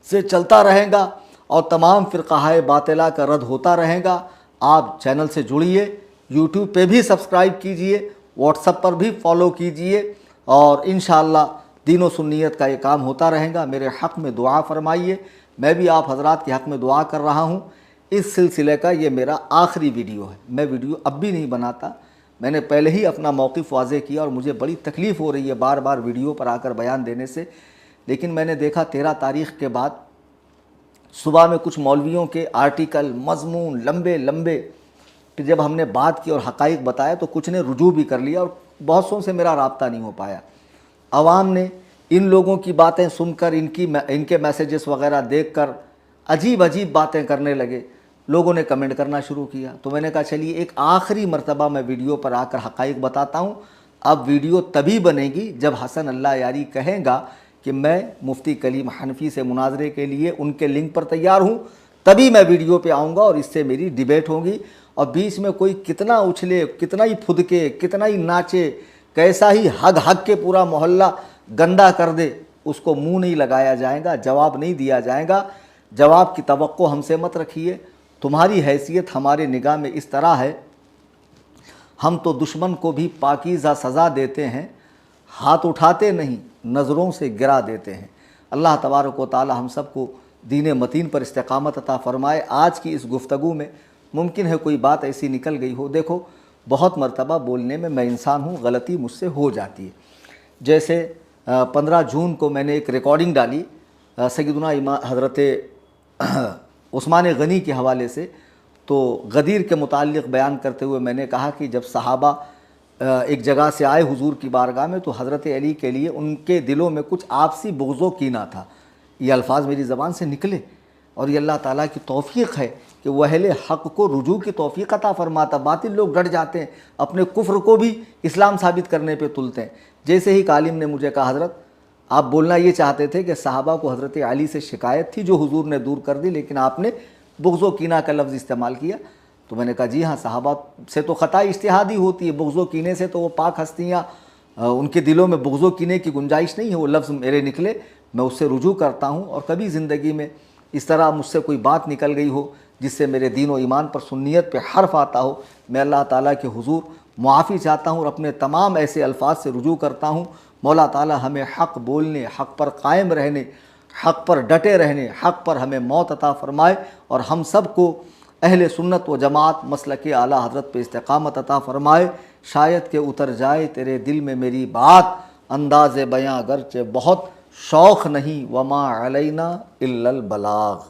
से चलता रहेगा और तमाम फ़िरक़ाए बातिला का रद्द होता रहेगा। आप चैनल से जुड़िए, यूट्यूब पे भी सब्सक्राइब कीजिए, व्हाट्सएप पर भी फॉलो कीजिए और इंशाअल्लाह दीन सुन्नियत का ये काम होता रहेगा। मेरे हक़ में दुआ फरमाइए। मैं भी आप हज़रात के हक़ में दुआ कर रहा हूँ। इस सिलसिले का ये मेरा आखिरी वीडियो है। मैं वीडियो अब भी नहीं बनाता। मैंने पहले ही अपना मौक़िफ़ वाज़े किया और मुझे बड़ी तकलीफ़ हो रही है बार बार वीडियो पर आकर बयान देने से। लेकिन मैंने देखा 13 तारीख़ के बाद सुबह में कुछ मौलवियों के आर्टिकल, मज़मून लंबे लंबे, फिर जब हमने बात की और हक़ाइक़ बताया तो कुछ ने रुजू भी कर लिया और बहुत सौ से मेरा राब्ता नहीं हो पाया। आवाम ने इन लोगों की बातें सुनकर, इनके मैसेजेस वग़ैरह देखकर अजीब अजीब बातें करने लगे। लोगों ने कमेंट करना शुरू किया। तो मैंने कहा चलिए एक आखिरी मरतबा मैं वीडियो पर आकर हक़ाइक़ बताता हूँ। अब वीडियो तभी बनेगी जब हसन अल्लाह यारी कहेगा कि मैं मुफ्ती कलीम हनफी से मुनाजरे के लिए उनके लिंक पर तैयार हूँ, तभी मैं वीडियो पे आऊँगा और इससे मेरी डिबेट होगी। और बीच में कोई कितना उछले, कितना ही फुदके, कितना ही नाचे, कैसा ही हग हग के पूरा मोहल्ला गंदा कर दे, उसको मुंह नहीं लगाया जाएगा, जवाब नहीं दिया जाएगा। जवाब की तवक्को हमसे मत रखिए। तुम्हारी हैसियत हमारे निगाह में इस तरह है, हम तो दुश्मन को भी पाकीज़ा सज़ा देते हैं, हाथ उठाते नहीं नज़रों से गिरा देते हैं। अल्लाह तबारक व तआला हम सबको दीन मतीन पर इस्तिक़ामत अता फ़रमाए। आज की इस गुफ्तगू में मुमकिन है कोई बात ऐसी निकल गई हो। देखो, बहुत मरतबा बोलने में मैं इंसान हूँ, गलती मुझसे हो जाती है। जैसे 15 जून को मैंने एक रिकॉर्डिंग डाली सैयदना इमाम हज़रत उस्मान गनी के हवाले से। तो गदीर के मुताल्लिक़ बयान करते हुए मैंने कहा कि जब सहाबा एक जगह से आए हुजूर की बारगाह में तो हज़रत अली के लिए उनके दिलों में कुछ आपसी बुग़्ज़ो कीना था। ये अल्फाज मेरी ज़बान से निकले और ये अल्लाह ताला की तौफ़ीक़ है कि वह अहले हक़ को रुजू की तौफ़ीक़ अता फ़रमाता। बातिल लोग डट जाते हैं, अपने कुफ्र को भी इस्लाम साबित करने पे तुलते हैं। जैसे ही कालिम ने मुझे कहा, हज़रत आप बोलना ये चाहते थे कि सहाबा को हज़रत अली से शिकायत थी जो हुजूर ने दूर कर दी, लेकिन आपने बुग़्ज़ो कीना का लफ्ज़ इस्तेमाल किया। तो मैंने कहा जी हाँ, सहाबा से तो ख़ता इज्तिहादी होती है, बुग़्ज़ो कीने से तो वो पाक हस्तियाँ, उनके दिलों में बुग़्ज़ो कीने की गुंजाइश नहीं है। वो लफ्ज़ मेरे निकले, मैं उससे रुजू करता हूँ। और कभी ज़िंदगी में इस तरह मुझसे कोई बात निकल गई हो जिससे मेरे दीन व ईमान पर सुन्नियत पे हर्फ आता हो, मैं अल्लाह ताला के हुजूर मुआफ़ी चाहता हूँ और अपने तमाम ऐसे अल्फाज से रुजू करता हूँ। मौला ताला हमें हक़ बोलने, हक़ पर कायम रहने, हक़ पर डटे रहने, हक़ पर हमें मौत अता फ़रमाए और हम सब को अहले सुन्नत व जमात मसलक आला हज़रत पे इस्तिक़ामत अता फ़रमाए। शायद के उतर जाए तेरे दिल में मेरी बात, अंदाज़े बयां अगरचे बहुत शौक़ नहीं, वमा अलैना इल्लल बलाग।